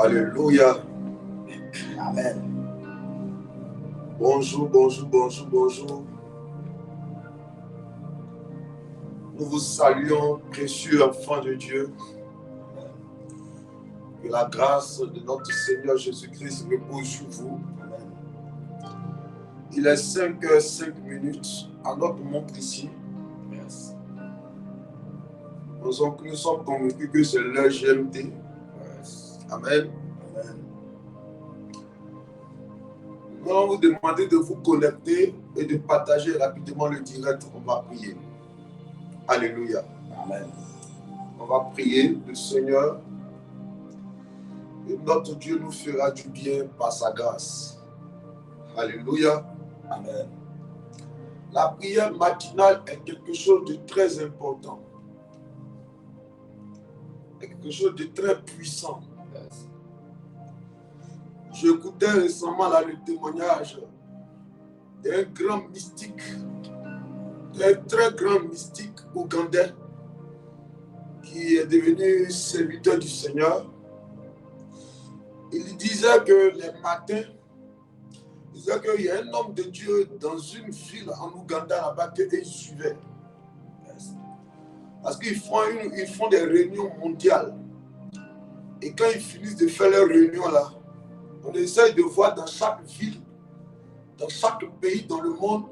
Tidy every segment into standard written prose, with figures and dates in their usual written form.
Alléluia. Amen. Bonjour, bonjour, bonjour, bonjour. Nous vous saluons, précieux enfants de Dieu. Que la grâce de notre Seigneur Jésus-Christ repose sur vous. Il est 5h05 à notre montre ici. Yes. Nous sommes convaincus que c'est l'heure GMT. Yes. Amen. Amen. Nous allons vous demander de vous connecter et de partager rapidement le direct. On va prier. Alléluia. Amen. On va prier le Seigneur. Et notre Dieu nous fera du bien par sa grâce. Alléluia. Amen. La prière matinale est quelque chose de très important. C'est quelque chose de très puissant. Yes. J'écoutais récemment là, le témoignage d'un grand mystique, d'un très grand mystique ougandais qui est devenu serviteur du Seigneur. Il disait que les matins, il disait qu'il y a un homme de Dieu dans une ville en Ouganda là-bas qu'ils suivaient. Parce qu'ils font des réunions mondiales. Et quand ils finissent de faire leurs réunions là, on essaye de voir dans chaque ville, dans chaque pays dans le monde,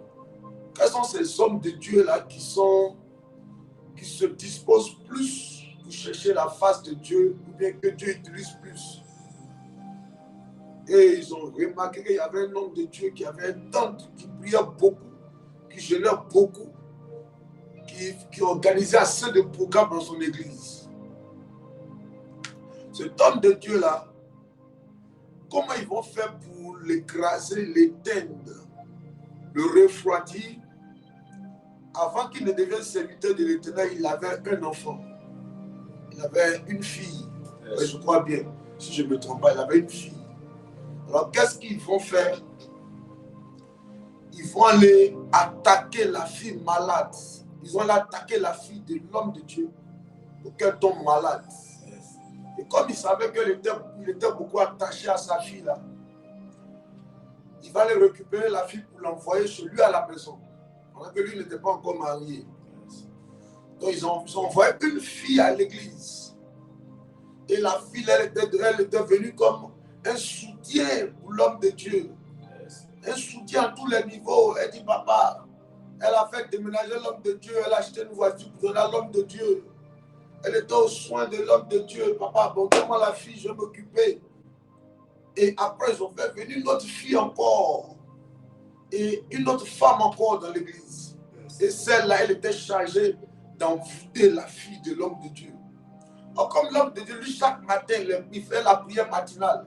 quels sont ces hommes de Dieu là qui se disposent plus pour chercher la face de Dieu, ou bien que Dieu utilise plus. Et ils ont remarqué qu'il y avait un homme de Dieu qui avait un tante, qui priait beaucoup, qui jeûnait beaucoup, qui organisait assez de programmes dans son église. Cet homme de Dieu là, comment ils vont faire pour l'écraser, l'éteindre, le refroidir? Avant qu'il ne devienne serviteur de l'Éternel, il avait un enfant. Il avait une fille. Yes. Je crois bien, si je ne me trompe pas, il avait une fille. Alors, qu'est-ce qu'ils vont faire? Ils vont aller attaquer la fille malade. Ils vont aller attaquer la fille de l'homme de Dieu pour qu'elle tombe malade. Yes. Et comme il savait qu'il était beaucoup attaché à sa fille, là, il va aller récupérer la fille pour l'envoyer chez lui à la maison. Pendant que lui n'était pas encore marié. Yes. Donc, ils ont envoyé une fille à l'église. Et la fille, elle était venue comme un soutien pour l'homme de Dieu. Yes. Un soutien à tous les niveaux. Elle dit, papa, elle a fait déménager l'homme de Dieu. Elle a acheté une voiture pour donner à l'homme de Dieu. Elle était aux soins de l'homme de Dieu. Papa, bon, donne-moi la fille, je vais m'occuper. Et après, ils ont fait venir une autre fille encore. Et une autre femme encore dans l'église. Yes. Et celle-là, elle était chargée d'envoûter la fille de l'homme de Dieu. Alors, comme l'homme de Dieu, lui, chaque matin, il fait la prière matinale.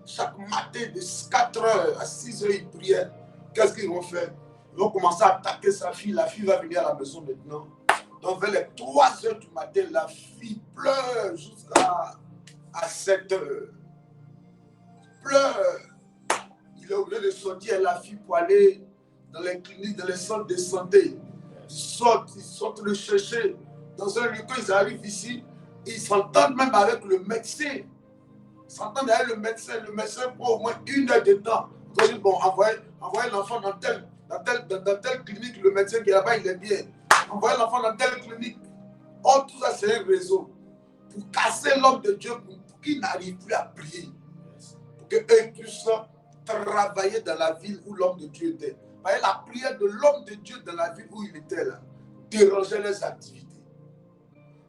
Chaque matin, de 4h à 6h, il priait. Qu'est-ce qu'ils vont faire? Ils vont commencer à attaquer sa fille. La fille va venir à la maison maintenant. Donc, vers les 3h du matin, la fille pleure jusqu'à 7h. Pleure. Il est obligé de sortir la fille pour aller dans les cliniques, dans les centres de santé. Ils sortent le chercher dans un lieu. Quand ils arrivent ici, ils s'entendent même avec le médecin. Ils s'entendent avec le médecin. Le médecin prend au moins 1 heure de temps. Donc, ils bon, envoyez l'enfant dans telle clinique. Le médecin qui est là-bas, il est bien. Envoyez l'enfant dans telle clinique. Oh, tout ça, c'est un réseau pour casser l'homme de Dieu, pour qu'il n'arrive plus à prier. Pour qu'eux puissent travailler dans la ville où l'homme de Dieu était. Voyez, la prière de l'homme de Dieu dans la ville où il était là dérangeait les activités.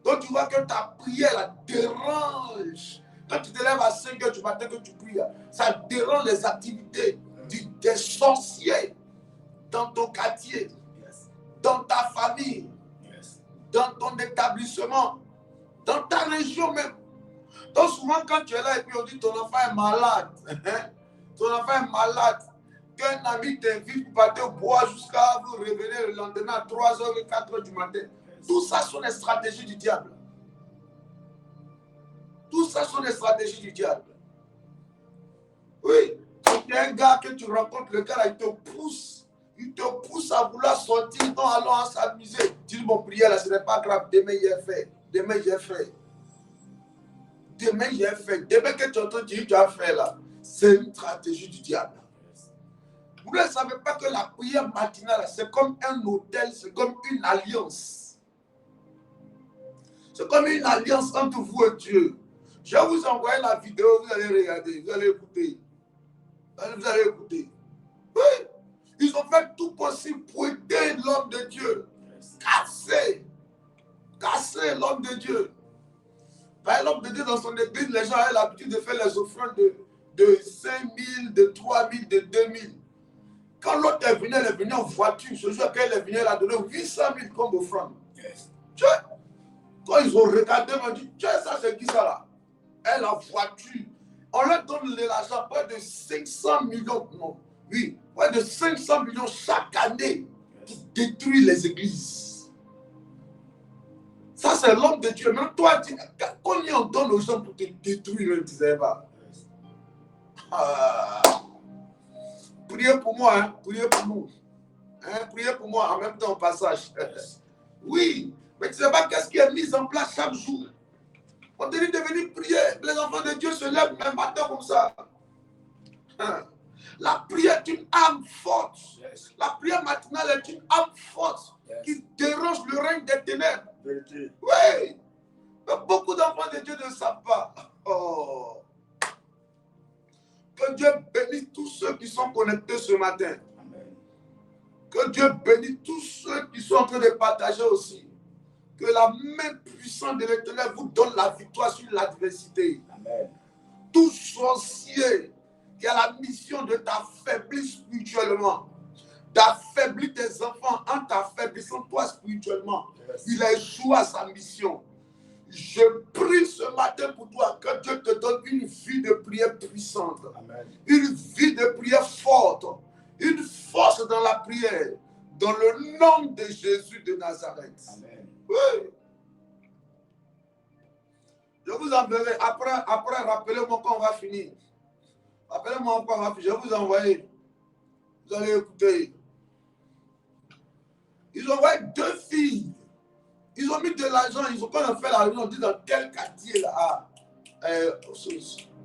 Donc tu vois que ta prière la dérange. Quand tu te lèves à 5h du matin que tu pries, ça dérange les activités des sorciers dans ton quartier, Yes. dans ta famille, Yes. dans ton établissement, dans ta région même. Donc souvent quand tu es là et puis on dit ton enfant est malade, ton enfant est malade, qu'un ami t'invite pour partir au bois jusqu'à vous revenir le lendemain à 3h et 4h du matin. Tout ça sont des stratégies du diable. Tout ça sont des stratégies du diable. Oui, il y a un gars que tu rencontres, le gars là, il te pousse à vouloir sortir, non, allons s'amuser. Tu dis, mon prière là, ce n'est pas grave, demain j'ai fait. demain j'ai fait, demain que tu entends dire tu as fait là, c'est une stratégie du diable. Vous ne savez pas que la prière matinale, c'est comme un hôtel, c'est comme une alliance. C'est comme une alliance entre vous et Dieu. Je vais vous envoyer la vidéo, vous allez regarder, vous allez écouter. Vous allez écouter. Oui, ils ont fait tout possible pour aider l'homme de Dieu. Casser l'homme de Dieu. L'homme de Dieu dans son église, les gens avaient l'habitude de faire les offrandes de 5 000, de 3 000, de 2 000. Quand l'autre est venu, elle est venue en voiture. Ce jour qu'elle est venue, elle a donné 800 000 comme offrande. Quand ils ont regardé, ils m'ont dit, ça c'est qui ça là? Elle a voiture. On leur donne l'argent, près de 500 millions. Non, oui, près de 500 millions chaque année pour détruire les églises. Ça c'est l'homme de Dieu. Même toi, combien on donne aux gens pour te détruire, ne disais pas. Priez pour moi, hein? Priez pour nous. Hein? Priez pour moi en même temps au passage. Oui, mais tu ne sais pas qu'est-ce qui est mis en place chaque jour. On te dit de venir prier. Les enfants de Dieu se lèvent même matin comme ça. Hein? La prière est une âme forte. La prière matinale est une âme forte qui dérange le règne des ténèbres. Oui. Mais beaucoup d'enfants de Dieu ne savent pas. Oh. Que Dieu bénisse tous ceux qui sont connectés ce matin. Amen. Que Dieu bénisse tous ceux qui sont en train de partager aussi. Que la main puissante de l'Éternel vous donne la victoire sur l'adversité. Amen. Tout sorcier qui a la mission de t'affaiblir spirituellement, d'affaiblir tes enfants en t'affaiblissant toi spirituellement, il a échoué à sa mission. Je prie ce matin pour toi que Dieu te donne une vie de prière puissante. Amen. Une vie de prière forte, une force dans la prière, dans le nom de Jésus de Nazareth. Amen. Oui. Je vous enverrai, après rappelez-moi quand on va finir. Rappelez-moi quand on va finir, je vais vous envoyer. Vous allez écouter. Ils ont envoyé 2 filles. Ils ont mis de l'argent, ils ont quand même fait la réunion, on dit dans quel quartier là,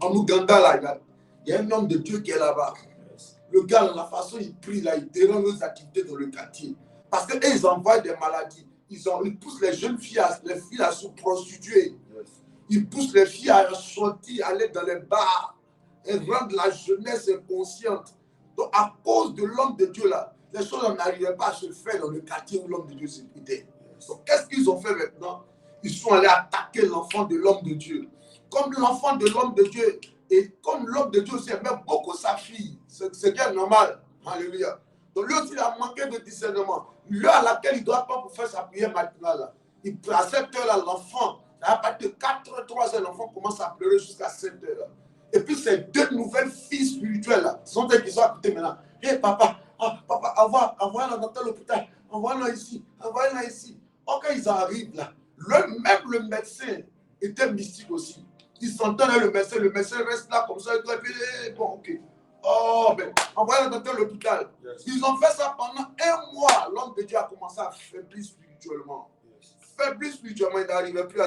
en Ouganda là, il y a un homme de Dieu qui est là-bas. Le gars, la façon il prie là, il dérange nos activités dans le quartier. Parce qu'ils envoient des maladies. Ils poussent les jeunes filles, les filles à se prostituer. Ils poussent les filles à sortir, aller dans les bars et rendre la jeunesse inconsciente. Donc à cause de l'homme de Dieu là, les choses n'arrivaient pas à se faire dans le quartier où l'homme de Dieu était. Donc, qu'est-ce qu'ils ont fait maintenant? Ils sont allés attaquer l'enfant de l'homme de Dieu. Comme l'enfant de l'homme de Dieu, et comme l'homme de Dieu aussi aimait beaucoup sa fille, c'est bien normal. Alléluia. Donc, lui aussi, il a manqué de discernement. L'heure à laquelle il ne doit pas pour faire sa prière matinale, à cette heure-là, l'enfant, à partir de 4h, 3h, l'enfant commence à pleurer jusqu'à 7h. Et puis, ces 2 nouvelles filles spirituelles, là, sont elles qui sont à côté maintenant. Hé, papa, papa, envoie-la dans tel hôpital, envoie-la ici, envoie-la ici. Quand ils arrivent là, même le médecin était mystique aussi. Il s'entendait le médecin reste là comme ça, et puis bon, ok. Oh, ben, envoyez-le dans l'hôpital. Yes. Ils ont fait ça pendant 1 mois. L'homme de Dieu a commencé à faiblir spirituellement. Yes. Faiblir spirituellement, il n'arrivait plus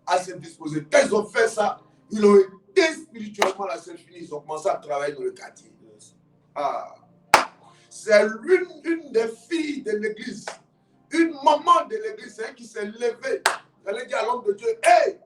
à se disposer. Quand ils ont fait ça, ils ont été spirituellement, là, c'est fini. Ils ont commencé à travailler dans le quartier. Yes. Ah. C'est l'une des filles de l'église. Une maman de l'église, c'est elle qui s'est levée. Elle a dit à l'homme de Dieu, hey,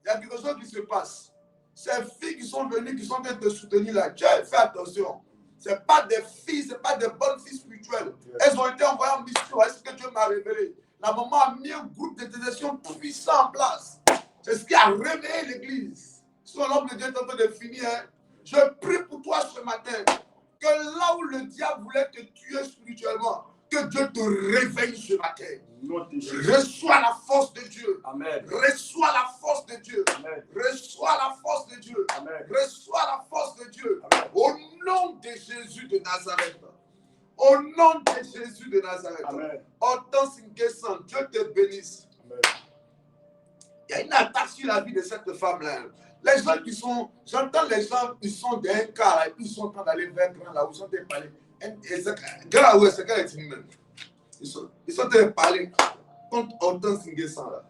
il y a quelque chose qui se passe. Ces filles qui sont venues, qui sont en train de te soutenir là, Dieu, fais attention. Ce n'est pas des filles, ce n'est pas des bonnes filles spirituelles. Elles ont été envoyées en mission. Est-ce que Dieu m'a révélé? La maman a mis un groupe de détection puissant en place. C'est ce qui a réveillé l'église. Si l'homme de Dieu est en train de finir, hein, je prie pour toi ce matin que là où le diable voulait te tuer spirituellement, que Dieu te réveille ce matin. Reçois la force de Dieu. Amen. Reçois la force de Dieu. Amen. Reçois la force de Dieu. Amen. Reçois la force de Dieu. Amen. Au nom de Jésus de Nazareth. Au nom de Jésus de Nazareth. Hortense Nguessan, Dieu te bénisse. Amen. Il y a une attaque sur la vie de cette femme-là. Les gens qui sont, j'entends les gens, ils sont d'un cas, et puis ils sont en train d'aller vers grand là où ils sont en train de parler. Grand où est-ce qu'elle est même? Ils sont en train de parler contre Hortense Nguessan là.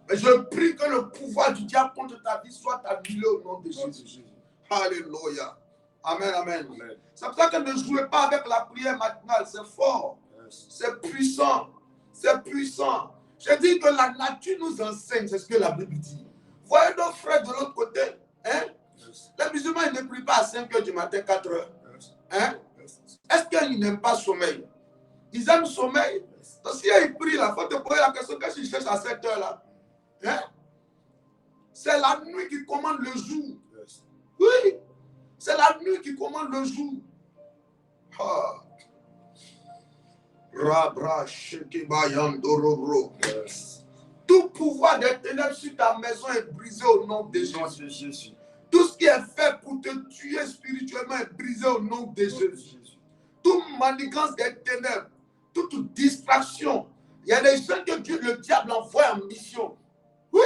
Mais je prie que le pouvoir du diable contre ta vie soit annulé au nom de Jésus. Alléluia. Amen, amen. Amen. C'est pour ça que ne jouez pas avec la prière matinale. C'est fort. Yes. C'est puissant. C'est puissant. Je dis que la nature nous enseigne. C'est ce que la Bible dit. Voyez nos frères de l'autre côté. Hein? Yes. Les musulmans, ils ne prient pas à 5 h du matin, 4 h. Yes. Hein? Yes. Est-ce qu'ils n'aiment pas sommeil? Ils aiment sommeil. Donc si ils prient là, il faut te poser la question qu'est-ce qu'ils cherchent à 7 h là? Hein? C'est la nuit qui commande le jour. Yes. Oui. C'est la nuit qui commande le jour. Ah. Rabra Shekeba Yandororo. Yes. Tout pouvoir des ténèbres sur ta maison est brisé au nom de Au nom Jésus. de Jésus. Tout ce qui est fait pour te tuer spirituellement est brisé au nom de Jésus. Toute manigance des ténèbres, toute distraction. Il y a des gens que Dieu, le diable envoie en mission. Oui.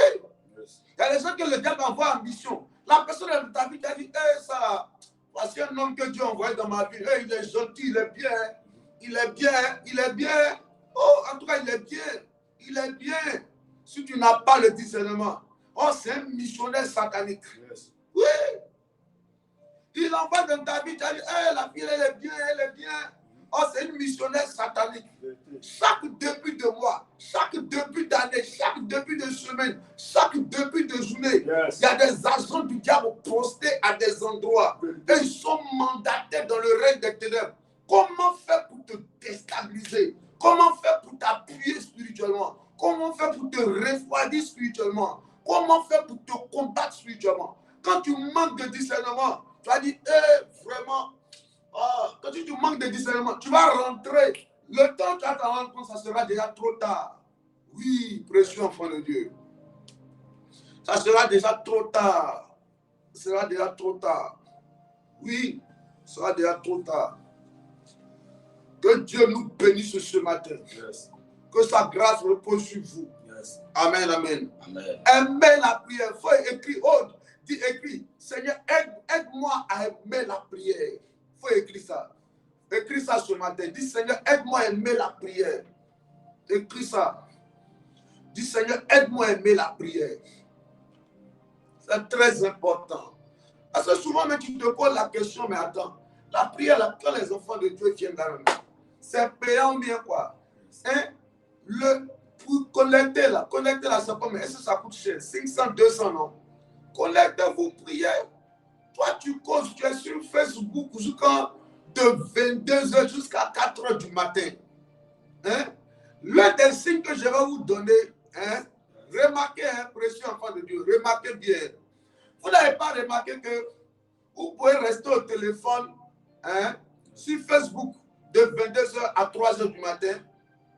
Yes. Il y a des gens que le diable envoie en mission. La personne de ta vie t'a dit, ça, voici un homme que Dieu a envoyé dans ma vie. Il est gentil, il est bien. Il est bien, il est bien. Oh, en tout cas, il est bien. Il est bien. Si tu n'as pas le discernement. Oh, c'est un missionnaire satanique. Yes. Oui. Il envoie dans ta vie, tu as dit, la fille, elle est bien, elle est bien. Oh, c'est une missionnaire satanique. Chaque début de mois, chaque début d'année, chaque début de semaine, chaque début de journée, Yes. il y a des agents du diable postés à des endroits. Et ils sont mandatés dans le règne des ténèbres. Comment faire pour te déstabiliser? Comment faire pour t'appuyer spirituellement? Comment faire pour te refroidir spirituellement? Comment faire pour te combattre spirituellement? Quand tu manques de discernement, tu vas dire, vraiment, quand tu manques de discernement, tu vas rentrer. Le temps que tu vas t'en rendre compte, ça sera déjà trop tard. Oui, précieux enfant de Dieu. Ça sera déjà trop tard. Ça sera déjà trop tard. Oui, ça sera déjà trop tard. Que Dieu nous bénisse ce matin. Yes. Que sa grâce repose sur vous. Yes. Amen, amen. Amen. Aimer la prière. Il faut écrire. Oh, dis écris. Seigneur, aide-moi à aimer la prière. Il faut écrire ça. Écris ça ce matin. Dis Seigneur, aide-moi à aimer la prière. Écris ça. Dis Seigneur, aide-moi à aimer la prière. C'est très important. Parce que souvent, même tu te poses la question, mais attends, la prière, là, quand les enfants de Dieu viennent dans le monde, c'est payant ou bien quoi? Hein? Pour connecter là, c'est pas, mais est-ce que ça coûte cher? 500, 200, non? Connectez-vous, priez. Toi, tu causes, tu es sur Facebook jusqu'à de 22h jusqu'à 4h du matin. Hein? L'un des signes que je vais vous donner, hein? Remarquez, hein, précieux enfant de Dieu, remarquez bien. Vous n'avez pas remarqué que vous pouvez rester au téléphone, hein, sur Facebook de 22h à 3h du matin,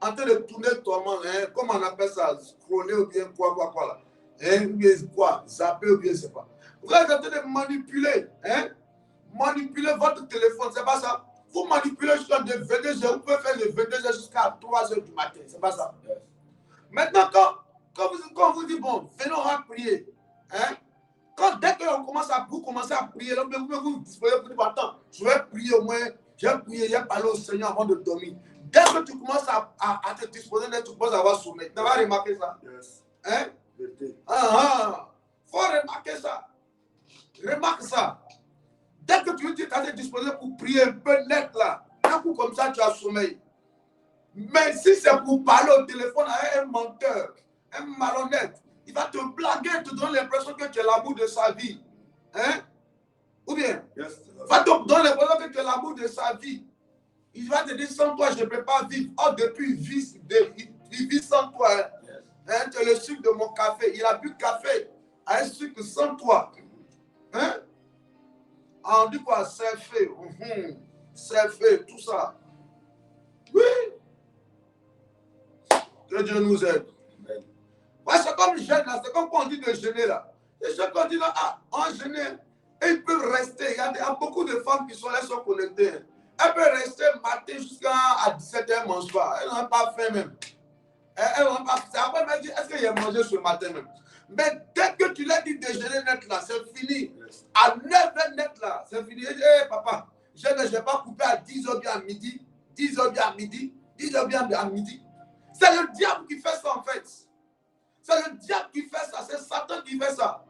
en train de tourner toi-même, hein, comment on appelle ça, scroller ou bien quoi là. Hein, ou bien quoi, zapper ou bien je sais pas. Vous êtes en train de manipuler, hein, manipuler votre téléphone, c'est pas ça. Vous manipulez jusqu'à de 22h, vous pouvez faire de 22h jusqu'à 3h du matin, c'est pas ça. Yes. Maintenant, quand vous dites, bon, venons à prier, hein, dès que vous commencez à prier, vous disposez pour dire, attends, je vais prier au moins, j'ai prié, j'ai parlé au Seigneur avant de dormir. Dès que tu commences à te disposer, tu commences à avoir sommeil. Tu vas remarquer ça? Yes. Hein? Faut remarquer ça. Remarque ça. Dès que tu es te disposer pour prier un peu net là, un coup comme ça, tu as sommeil. Mais si c'est pour parler au téléphone à un menteur, un malhonnête, il va te blaguer, te donner l'impression que tu es l'amour de sa vie. Hein? Ou bien, Yes. il va te donner l'impression que tu es l'amour de sa vie. Il va te dire, sans toi, je ne peux pas vivre. Oh, depuis, il vit sans toi. Hein? Yes. Hein? Tu es le sucre de mon café. Il a bu café à un sucre sans toi. Hein? On dit quoi? C'est fait. C'est fait, tout ça. Oui. Que Dieu nous aide. Amen. Ouais, c'est comme jeûne là, c'est comme quand on dit de jeûner là. Les gens quand on dit là, on jeûne, et ils peuvent rester. Il y a beaucoup de femmes qui sont là, sont connectées. Elles peuvent rester matin jusqu'à 17h, mange pas. Elles n'ont pas faim même. Elles n'ont pas faim. Après, elles disent, est-ce qu'il a mangé ce matin même? Mais dès que tu l'as dit de jeûner net là, c'est fini. Yes. À 9h net là, c'est fini. Je dis, hey, papa, je ne vais pas couper à 10h bien à midi, 10h bien à midi, 10h bien à midi. C'est le diable qui fait ça en fait. C'est le diable qui fait ça, c'est Satan qui fait ça.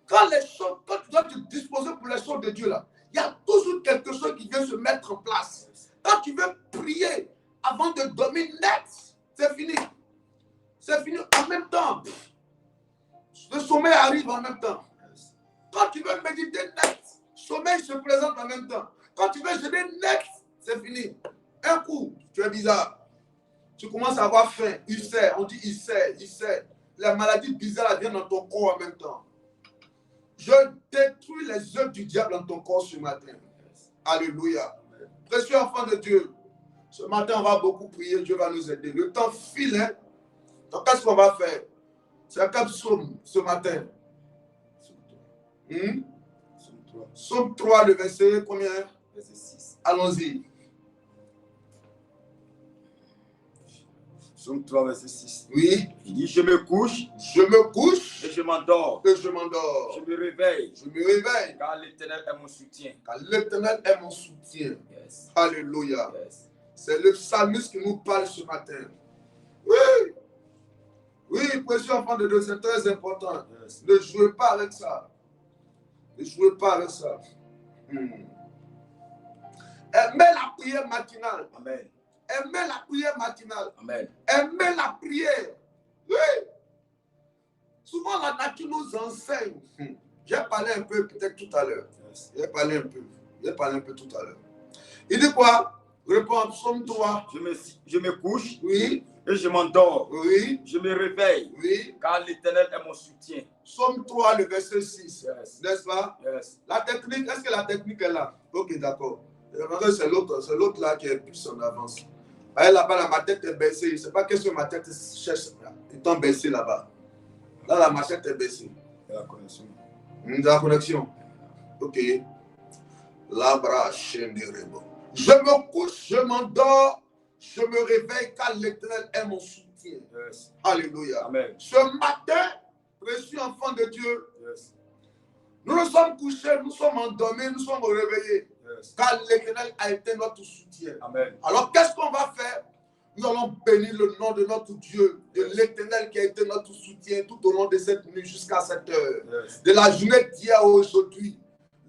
Quand tu dois te disposer pour les choses de Dieu, là, il y a toujours quelque chose qui vient se mettre en place. Quand tu veux prier avant de dormir net, c'est fini. C'est fini en même temps. Le sommeil arrive en même temps. Quand tu veux méditer net, le sommeil se présente en même temps. Quand tu veux jeûner net, c'est fini. Un coup, tu es bizarre. Tu commences à avoir faim, ulcère, on dit ulcère. La maladie bizarre viennent dans ton corps en même temps. Je détruis les œuvres du diable dans ton corps ce matin. Alléluia. Précieux enfant de Dieu, ce matin on va beaucoup prier, Dieu va nous aider. Le temps file, hein? Donc qu'est-ce qu'on va faire? C'est un psaume ce matin. Psaume 3, le verset combien? Verset 6. Allons-y. Psaume 3, verset 6. Oui. Il dit, je me couche Et je m'endors. je m'endors. Je me réveille. Car l'Éternel est mon soutien. l'Éternel est mon soutien. Yes. Alléluia. Yes. C'est le psalmiste qui nous parle ce matin. Oui. Oui, précieux enfant de Dieu, c'est très important. Yes. Ne jouez pas avec ça. Ne jouez pas avec ça. Aimez la prière matinale. Amen. Aimez la prière matinale. Amen. Aimez la prière. Oui. Souvent, la nature nous enseigne. J'ai parlé un peu peut-être tout à l'heure. Yes. J'ai parlé un peu tout à l'heure. Il dit quoi? Réponds, psaume 3. Je me couche Oui. et je m'endors. Oui. Je me réveille. Oui. Car l'Éternel est mon soutien. Psaume 3, le verset 6. Yes. N'est-ce pas? Yes. La technique, est-ce que la technique est là? Ok, d'accord. C'est l'autre là qui est plus en avance. Allez, là-bas, ma tête est baissée. Je ne sais pas qu'est-ce que ma tête cherche. Étant baissée là-bas. Là, ma tête est baissée. C'est la connexion. La connexion. Ok. Labra Shenderebo. Je me couche, je m'endors, je me réveille car l'Éternel est mon soutien. Yes. Alléluia. Amen. Ce matin, précieux enfant de Dieu, Yes. nous nous sommes couchés, nous sommes endormis, nous sommes réveillés. Yes. Car l'Éternel a été notre soutien. Amen. Alors, qu'est-ce qu'on va faire? Nous allons bénir le nom de notre Dieu, de l'Éternel qui a été notre soutien tout au long de cette nuit jusqu'à cette heure. Yes. De la journée d'hier à aujourd'hui.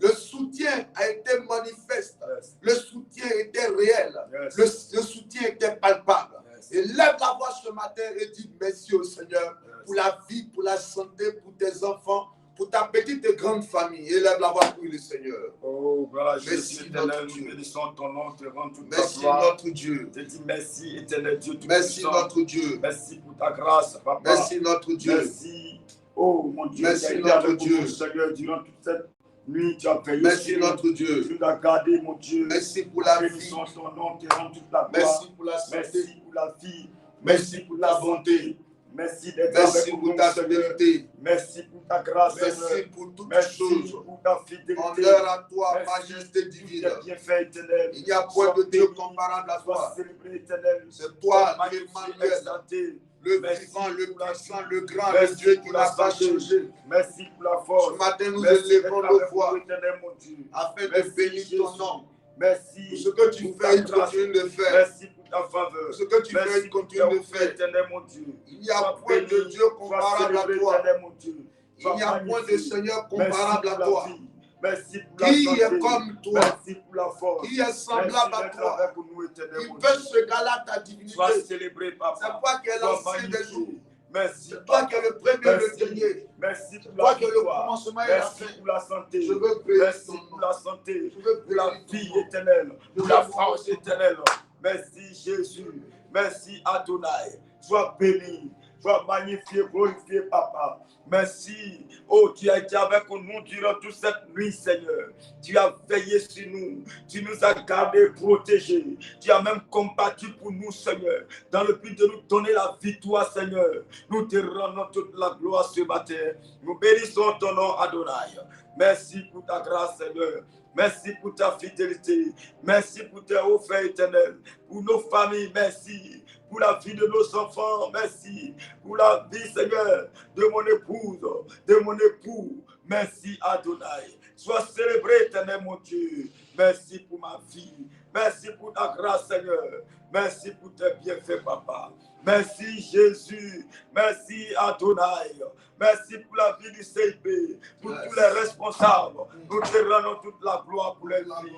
Le soutien a été manifeste. Yes. Le soutien était réel. Yes. Le soutien était palpable. Yes. Et lève la voix ce matin et dis merci au Seigneur pour la vie, pour la santé, pour tes enfants, pour ta petite et grande famille. Et lève la voix pour le Seigneur. Oh, gloire à Merci, Jésus, éternel, notre nous Dieu. bénissons ton nom, te rendons toute ta Merci gloire. notre Dieu. Je dis merci, éternel Dieu, tout Merci puissant. notre Dieu. Merci pour ta grâce, papa. Merci notre Dieu. Merci, oh mon Dieu, Merci, tu as été notre avec Dieu. nous, Seigneur, durant toute cette nuit, tu as veillé Merci sur nous. notre Dieu. Tu nous as gardé, mon Dieu. Merci pour la vie. Bénissons ton nom, te rendons toute la gloire. Merci pour la santé. Merci pour la vie. Merci pour ta bonté. Merci d'être Merci avec pour nous, ta Seigneur. fidélité. Merci pour ta grâce, Merci Seigneur. pour toutes Merci choses. pour ta fidélité. Honneur à toi, Merci majesté pour divine. tes bienfaits éternels. Il n'y a point de Dieu comparable à Sois toi. célébré, éternel. C'est toi, Sois magnifié, l'Emmanuel, exalté. le Merci vivant, le pour la puissant, vie. le grand, Merci le Dieu qui pour la n'a pas santé. changé. Merci pour la Ce force. matin, nous Merci élevons d'être nos avec voix nous, éternel, mon Dieu. afin de Merci, bénir ton Jésus. nom. Merci Pour ce que tu pour ta fais, il grâce. continue de faire. Merci pour ta faveur. Pour ce que tu fais, Merci il pour continue de ta faire. éternel, mon Dieu. Il n'y a Sois point de béni, Dieu sois comparable à célébré, toi. éternel, mon Dieu. Il n'y a point de Seigneur comparable à Merci pour toi. la vie. Merci pour la Qui santé. est comme toi? Merci pour la force. Qui est semblable à Merci d'être toi? avec nous, éternel, Il mon peut Dieu. se galer à ta divinité. Sois célébré, papa. C'est toi qui es Sois l'ancien des magnifié. jours. Merci. C'est toi qui es le premier et le Merci. dernier. Merci pour Toi la qui es le victoire. commencement et la Merci fin. pour la santé. Je veux bénir Merci ton pour nom. la santé. Je veux Pour la bénir ton vie nom. éternelle. Je Pour veux la bénir force ton nom. éternelle. Merci Jésus. Merci Adonai. Sois béni. Sois magnifié, glorifié, papa. Merci. Oh, tu as été avec nous durant toute cette nuit, Seigneur. Tu as veillé sur nous. Tu nous as gardés, protégés. Tu as même combattu pour nous, Seigneur. Dans le but de nous donner la victoire, Seigneur. Nous te rendons toute la gloire ce matin. Nous bénissons ton nom, Adonai. Merci pour ta grâce, Seigneur. Merci pour ta fidélité. Merci pour tes offertes éternelles. Pour nos familles, merci. Pour la vie de nos enfants, merci. Pour la vie, Seigneur, de mon épouse, de mon époux. Merci, Adonai. Sois célébré, éternel, mon Dieu. Merci pour ma vie. Merci pour ta grâce, Seigneur. Merci pour tes bienfaits, papa. Merci Jésus. Merci Adonai. Merci pour la vie du CIP, pour tous les responsables. Nous te rendons toute la gloire pour les vies.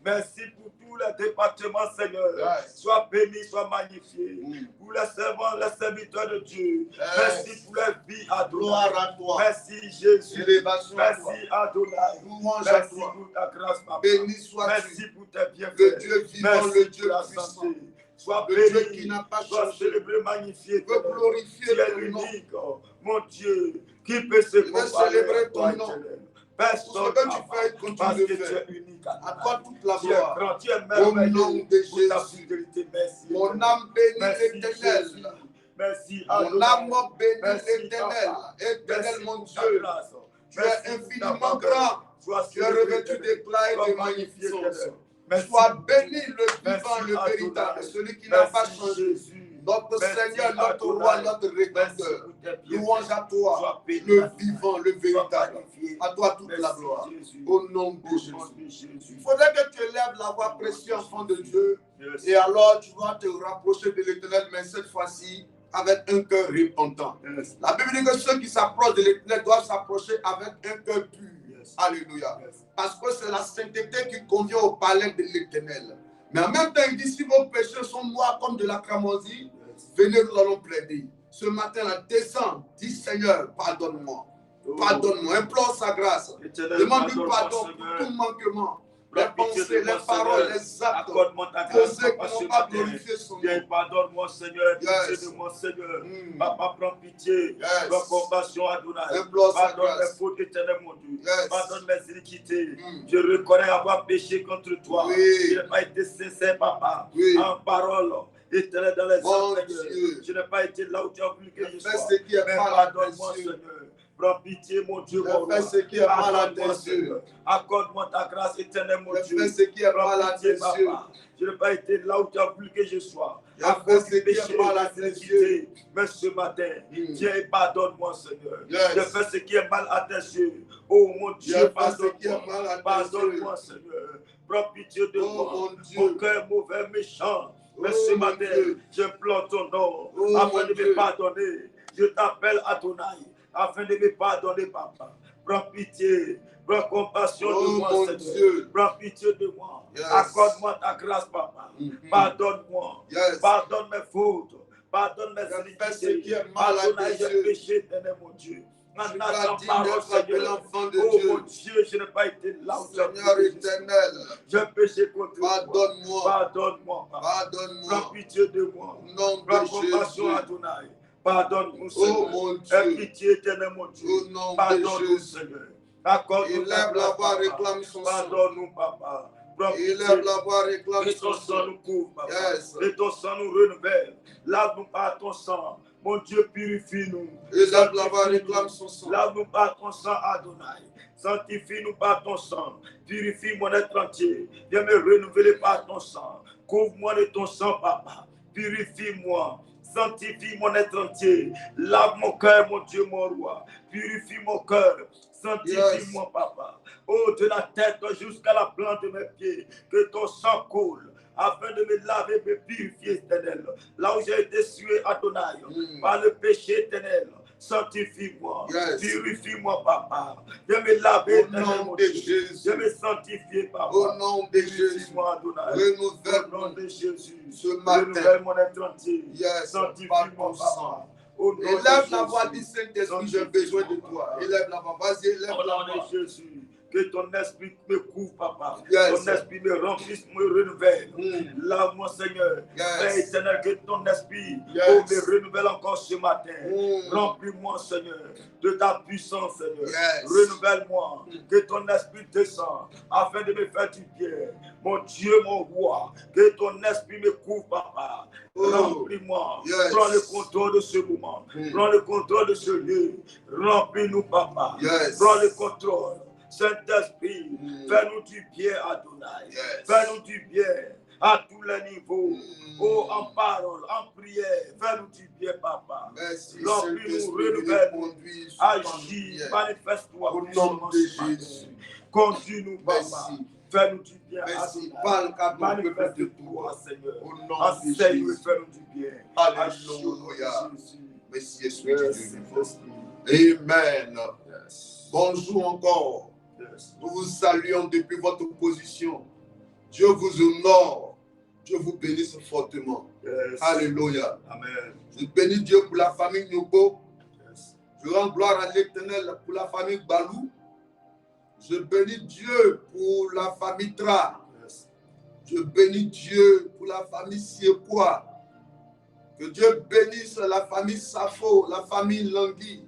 Merci pour tous les départements, Seigneur. Sois béni, sois magnifié. Pour les servants, les serviteurs de Dieu. Merci pour les vies, Adonai. Merci Jésus. Merci Adonai. Merci pour ta grâce, papa. Merci pour tes bienfaits. Le Dieu vivant, le Dieu puissant. Sois le Dieu béni, qui n'a pas sois changé. célébré, magnifié. Je veux glorifier Tu es ton nom. unique, mon Dieu. Qui peut se Je veux comparer célébrer à toi, ton nom. éternel? Pour Personne, ce que tu papa, fais, continue parce de que tu faire. es unique. À toi toute la Tu es gloire. grand, tu es Au nom merveilleux de pour ta Jésus. fidélité. Merci. Mon éternel. âme bénit Merci, l'Éternel. Jésus. Merci, Mon Adonai. âme bénit Merci, l'Éternel. papa. Éternel, Merci mon pour ta Dieu. grâce. Tu es Merci pour ta infiniment faveur. grand. Sois Tu es célébré, revêtu éternel. d'éclat et Sois de magnifié, magnificence. éternel. Merci. Sois béni le Merci, vivant, le Adonai. véritable, celui qui n'a pas Merci, changé. Jésus. Notre Merci, Seigneur, notre Adonai. roi, notre Merci rédempteur. pour tes bienfaits. Louange à toi, Sois béni, le Adonai. vivant, le Sois véritable. magnifié. À toi toute Merci, la gloire. Jésus. Au nom de Au nom Jésus. de Jésus. Il faudrait que tu élèves la voix précieuse, enfant de Dieu. Yes. Et alors, tu vas te rapprocher de l'Éternel, mais cette fois-ci, avec un cœur repentant. Yes. La Bible dit que ceux qui s'approchent de l'Éternel doivent s'approcher avec un cœur pur. Yes. Alléluia. Yes. Parce que c'est la sainteté qui convient au palais de l'Éternel. Mais en même temps, il dit, si vos péchés sont noirs comme de la cramoisie, venez, nous allons plaider. Ce matin-là, descends, dis Seigneur, pardonne-moi. Pardonne-moi, implore sa grâce. Éternel, Demande-lui pardonne-moi, pardon pour Seigneur. tout manquement. La Les pitié pensées, de moi, les paroles, Seigneur. les actes Accorde-moi ta grâce, posés papa, qui ce n'ont pas matin. glorifié son Viens, nom. pardonne-moi, Seigneur. Yes. Pitié de moi, Seigneur. Mm. Papa, prends pitié. Yes. Prends compassion, Adonai. Implore sa Pardonne mes grâce. fautes, éternel, mon Dieu. Yes. Pardonne mes iniquités. Mm. Je reconnais avoir péché contre toi. Oui. Je n'ai pas été sincère, papa. Oui. En parole, éternel, dans les Mon actes, Seigneur. Dieu. Je n'ai pas été là où tu as voulu que je Fais sois. ce qui est Mais mal à tes pardonne-moi, yeux. Seigneur. Prends pitié, mon Dieu, mon roi. Fais ce qui est mal à Pardonne-moi, tes yeux. Seigneur. Accorde-moi ta grâce éternelle, mon Dieu. Fais ce qui est Prends mal à pitié, tes papa. yeux. Je n'ai pas été là où tu as voulu que je sois. Fais À cause ce du qui est péché, mal à de tes l'iniquité. Mais ce matin, Mm. viens et pardonne-moi, Seigneur. Yes. Je fais ce qui est mal à tes yeux. Oh mon Je Dieu, fais ce qui est mal pardonne-moi. à tes Pardonne-moi, Seigneur. Prends pitié de Oh, moi. mon Dieu. Mon cœur mauvais, méchant. Mais Oh, ce mon matin, Dieu. j'implore ton nom Oh, afin mon de me Dieu. pardonner. Je t'appelle Adonai afin de me pardonner, papa. Prends pitié, prends compassion Oh, de moi, mon Seigneur. Dieu. Prends pitié de moi. Yes. Accorde-moi ta grâce, papa. Mhm. Pardonne-moi. Yes. Pardonne mes fautes. Pardonne mes Fais ce iniquités. qui est mal à Adonai, tes j'ai yeux. péché, éternel mon Dieu. Tu En vas attendant dire parole, d'être appelé Seigneur. enfant de Oh Dieu. mon Dieu, je n'ai pas été là où tu as Seigneur voulu que je sois. éternel, J'ai péché contre toi. pardonne-moi. Pardonne-moi, papa. Prends Pardonne-moi. pitié de moi. Au nom Prends de compassion, Jésus. Adonai. Pardonne-nous, Oh Seigneur. mon Aie Dieu. pitié, éternel mon Dieu. Au nom de Pardonne-nous, Jésus. Seigneur. Accorde-nous Élève ta la grâce, voix, papa. réclame son sang. Pardonne-nous, papa. Prends pitié. Élève la voix, réclame Que son ton sang sang. nous couvre, papa. Yes. Que ton sang nous renouvelle. Lave-nous par ton sang. Mon Dieu, purifie-nous. Élève la voix, Sanctifie-nous. réclame son sang. Lave-nous par ton sang, Adonai. Sanctifie-nous par ton sang. Purifie mon être entier. Viens me renouveler par ton sang. Couvre-moi de ton sang, papa. Purifie-moi. Sanctifie mon être entier. Lave mon cœur, mon Dieu, mon roi. Purifie mon cœur. Sanctifie-moi, papa. Oh, de la tête jusqu'à la plante de mes pieds. Que ton sang coule. Afin de me laver, me purifier, éternel. Là où j'ai été sué, Adonai, par le péché éternel. Sanctifie-moi. Yes. Purifie-moi, papa. Viens me laver, Au éternel, nom mon de Dieu. Jésus. Viens me sanctifier, papa. Au nom de Jésus. Purifie-moi, Adonai. Au nom Renouvelle-nous de Jésus. ce matin. Renouvelle mon être entier. Yes, par Sanctifie-moi, ton sang. papa. Au nom de Élève la voix du Jésus. Saint-Esprit, j'ai besoin de toi. Élève la voix. Vas-y, élève Au la nom voix. de Jésus. Que ton esprit me couvre, papa. Yes. Ton esprit me remplisse, me renouvelle. Lave-moi, Seigneur. Yes. Père éternel, que ton esprit Yes. me renouvelle encore ce matin. Remplis-moi, Seigneur, de ta puissance, Seigneur. Yes. Renouvelle-moi. Que ton esprit descende afin de me faire du bien. Mon Dieu, mon roi. Que ton esprit me couvre, papa. Remplis-moi. Yes. Prends le contrôle de ce moment. Prends le contrôle de ce lieu. Remplis-nous, papa. Yes. Prends le contrôle. Saint-Esprit, fais-nous du bien, Adonai. Yes. Fais-nous du bien à tous les niveaux. Oh, en parole, en prière, fais-nous du bien, papa. Merci, Remplis-nous, Saint-Esprit, renouvelle-nous. conduis sous ton Agis, lumière. manifeste-toi Au puissamment nom de ce matin. Jésus. Conduis-nous, papa. Merci. fais-nous du bien. Merci. Parle car ton peuple te Manifeste-toi, doit. Seigneur. Au nom de Enseigne-nous et Jésus. fais-nous du bien. Alléluia. Jésus. Merci, Esprit de Yes, Dieu. yes, Amen. yes. Bonjour encore. Yes. Nous vous saluons depuis votre position. Dieu vous honore. Dieu vous bénisse fortement. Yes. Alléluia. Amen. Je bénis Dieu pour la famille Nyobo. Yes. Je rends gloire à l'Éternel pour la famille Balou. Je bénis Dieu pour la famille Tra. Yes. Je bénis Dieu pour la famille Siepois. Que Dieu bénisse la famille Safo, la famille Langui.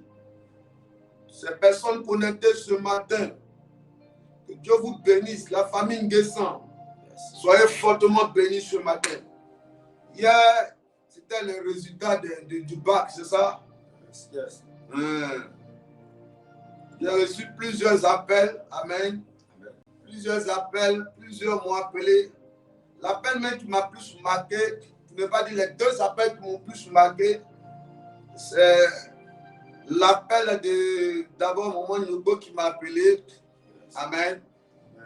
Ces personnes connectées ce matin. Que Dieu vous bénisse, la famille Nguessan. Soyez fortement bénis ce matin. Hier, c'était le résultat du bac, c'est ça? Yes. Yes. J'ai reçu plusieurs appels. Amen. Amen. Plusieurs appels, plusieurs m'ont appelé. L'appel même qui m'a plus marqué, je ne vais pas dire les deux appels qui m'ont plus marqué, c'est l'appel d'abord Maman Nyobo qui m'a appelé. Amen.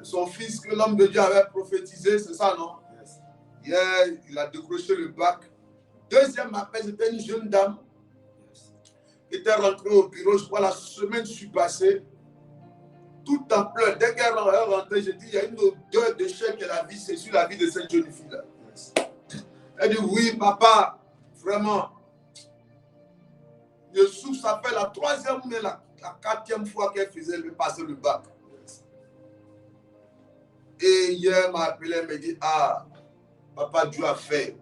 Son fils que l'homme de Dieu avait prophétisé, c'est ça, non? Yes. Hier, il a décroché le bac. Deuxième appel, c'était une jeune dame qui était rentrée au bureau, je crois la semaine passée, tout en pleurs. Dès qu'elle est rentrée, j'ai dit, il y a une odeur de chèque et la vie, c'est sur la vie de cette jeune fille-là. Yes. Elle dit, oui, papa, vraiment, je souffre, ça fait la troisième, mais la quatrième fois qu'elle faisait passer le bac. Yes. Et hier, elle m'a appelé, elle m'a dit, ah, papa, Dieu a fait.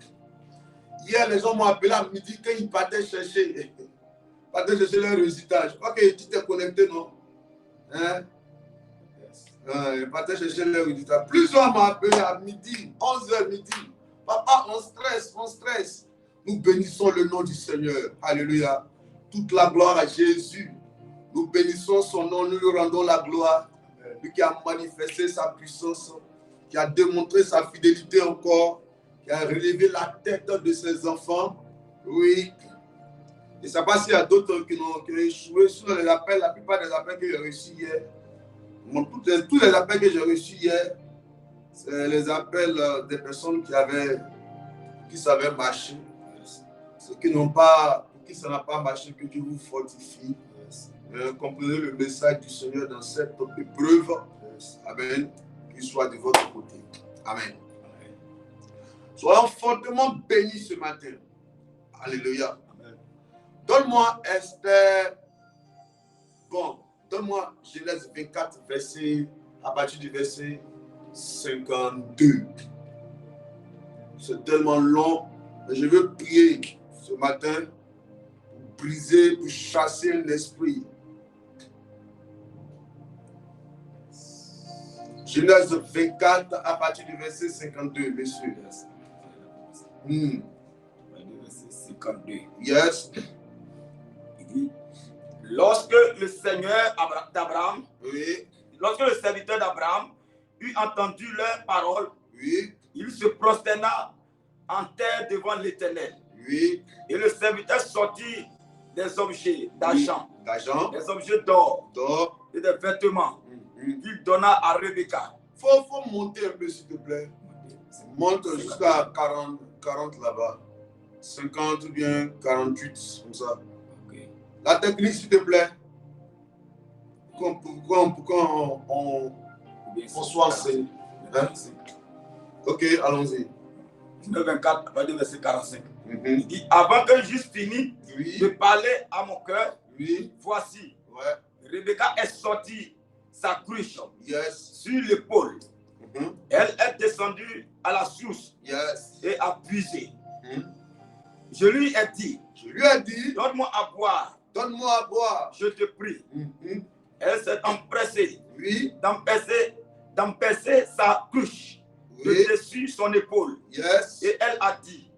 Hier, les gens m'ont appelé à midi quand ils partaient chercher leurs résultats. Je crois que tu t'es connecté, non? Hein? Yes. Ils partaient chercher leurs résultats. Plusieurs m'ont appelé à midi, 11h midi. Papa, on stresse. Nous bénissons le nom du Seigneur. Alléluia. Toute la gloire à Jésus. Nous bénissons son nom, nous lui rendons la gloire. Lui qui a manifesté sa puissance, qui a démontré sa fidélité encore, qui a relevé la tête de ses enfants. Oui. Je ne sais pas s'il y a d'autres qui ont échoué sur les appels, la plupart des appels que j'ai reçus hier. Tous les appels que j'ai reçus hier, c'est les appels des personnes qui savaient marcher. Ceux qui n'ont pas, pour qui ça n'a pas marché, que Dieu vous fortifie. Comprenez le message du Seigneur dans cette épreuve. Amen. Qu'il soit de votre côté. Amen. Soyons fortement bénis ce matin. Alléluia. Amen. Donne-moi Esther. Bon, donne-moi Genèse 24, à partir du verset 52. C'est tellement long, mais je veux prier ce matin pour briser, pour chasser un esprit. Genèse 24 à partir du verset 52, messieurs. Verset 52. Yes. Lorsque le Seigneur d'Abraham, Oui. Lorsque le serviteur d'Abraham eut entendu leurs paroles, Oui. il se prosterna en terre devant l'Éternel. Oui. Et le serviteur sortit des objets d'argent, des objets d'or et des vêtements qu'il donna à Rebecca. Faut monter un peu, s'il te plaît. Monte jusqu'à 40 là-bas. 50 ou bien 48, comme ça. Okay. La technique, s'il te plaît. Pourquoi on soit enseigné. Hein? Ok, allons-y. 24, verset 45. Il dit, avant que j'eusse fini de parler à mon cœur, voici, Rebecca est sortie sa cruche sur l'épaule. Elle est descendue à la source et a puisé. Je lui ai dit, donne-moi à boire. Je te prie. Elle s'est empressée d'empesser sa cruche dessus son épaule. Et elle a dit,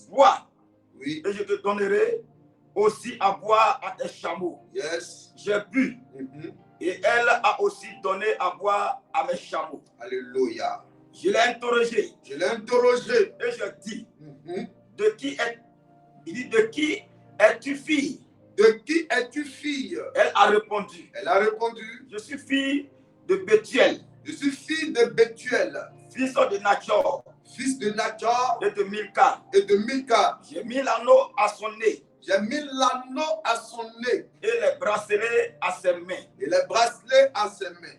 bois, et je te donnerai aussi à boire à tes chameaux. J'ai bu, et elle a aussi donné à boire à mes chameaux. Alléluia. Je l'ai interrogé. Et je dis, de qui es-tu fille? De qui es-tu fille? Elle a répondu, je suis je suis fille de Bethuel. fils de Nachor, fils de Nachor et de Milka. et de Mika. J'ai mis l'anneau à son nez J'ai mis l'anneau à son nez et les bracelets à ses mains. et les bracelets à ses mains.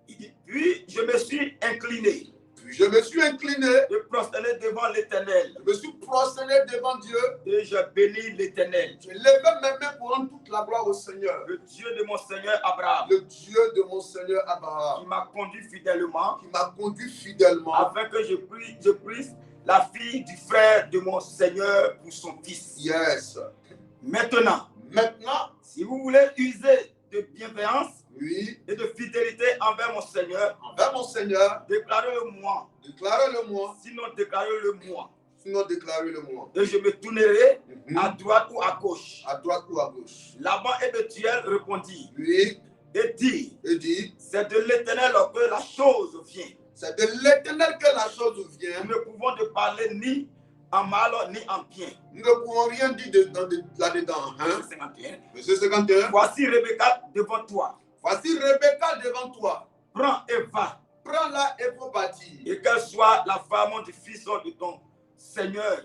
Il dit, puis je me suis incliné Puis je me suis incliné, et prosterné devant l'Éternel. je me suis prosterné devant Dieu. Et je bénis l'Éternel, J'ai levé mes mains pour rendre toute la gloire au Seigneur, le Dieu de mon Seigneur Abraham, le Dieu de mon Seigneur qui Abraham, m'a conduit fidèlement qui m'a conduit fidèlement, afin que je prise la fille du frère de mon Seigneur pour son fils. Yes. Maintenant, Maintenant, si vous voulez user de bienveillance oui, et de fidélité envers mon Seigneur, envers mon Seigneur, déclarez-le moi. déclarez-le moi, Sinon, déclarez-le moi. sinon déclarez-le moi. Et je me tournerai Mhm. à droite ou à gauche. À droite ou à gauche. Laban et Bethuel répondit Oui, et dit, et dit, c'est de l'Éternel que la chose vient. c'est de l'Éternel que la chose Nous vient. ne pouvons te parler ni en mal ni en bien. Nous ne pouvons rien dire là-dedans. Hein? Verset 51. Verset 51. Voici Rebecca devant toi. Voici Rebecca devant toi. Prends et va, Prends-la et faut partir. et qu'elle soit la femme du fils de ton Seigneur,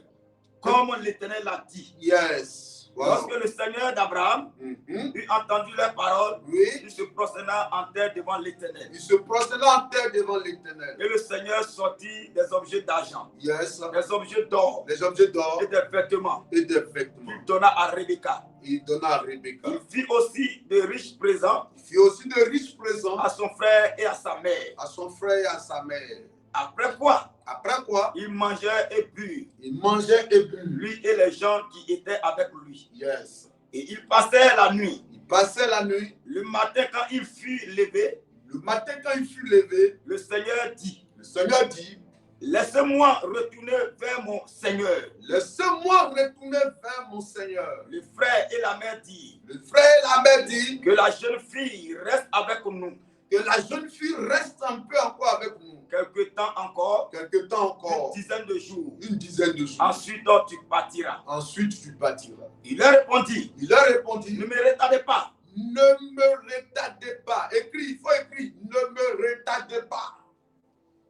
comme l'Éternel l'a dit. Yes. Wow. Lorsque le Seigneur d'Abraham Mhm. eut entendu leurs paroles, Oui, il se prosterna en terre devant l'Éternel. il se prosterna en terre devant l'Éternel. Et le Seigneur sortit des objets d'argent, Yes. des objets d'or Les objets d'or et des vêtements. et des vêtements. Il donna à Rebecca. Il donna à Rebecca. Il fit aussi de riches présents Il fit aussi de riches présents à son frère et à sa mère. à son frère et à sa mère. Après quoi, Après quoi, il mangeait et but, il mangeait et but. lui et les gens qui étaient avec lui. Yes. Et il passait la nuit. Il passait la nuit. Le matin, quand il fut levé, Le matin, quand il fut levé, le Seigneur dit, le Seigneur dit, laissez-moi retourner vers mon Seigneur. laissez-moi retourner vers mon Seigneur. Le frère et la mère dirent, Le frère et la mère dit que la jeune fille reste avec nous que la jeune fille reste un peu encore avec nous. quelque temps encore, Quelque temps encore, une dizaine de jours. une dizaine de jours. Ensuite, tu partiras. Ensuite, tu partiras. Il leur répondit, Il a répondu, ne me retardez pas. ne me retardez pas. Écris, il faut écrire, ne me retardez pas.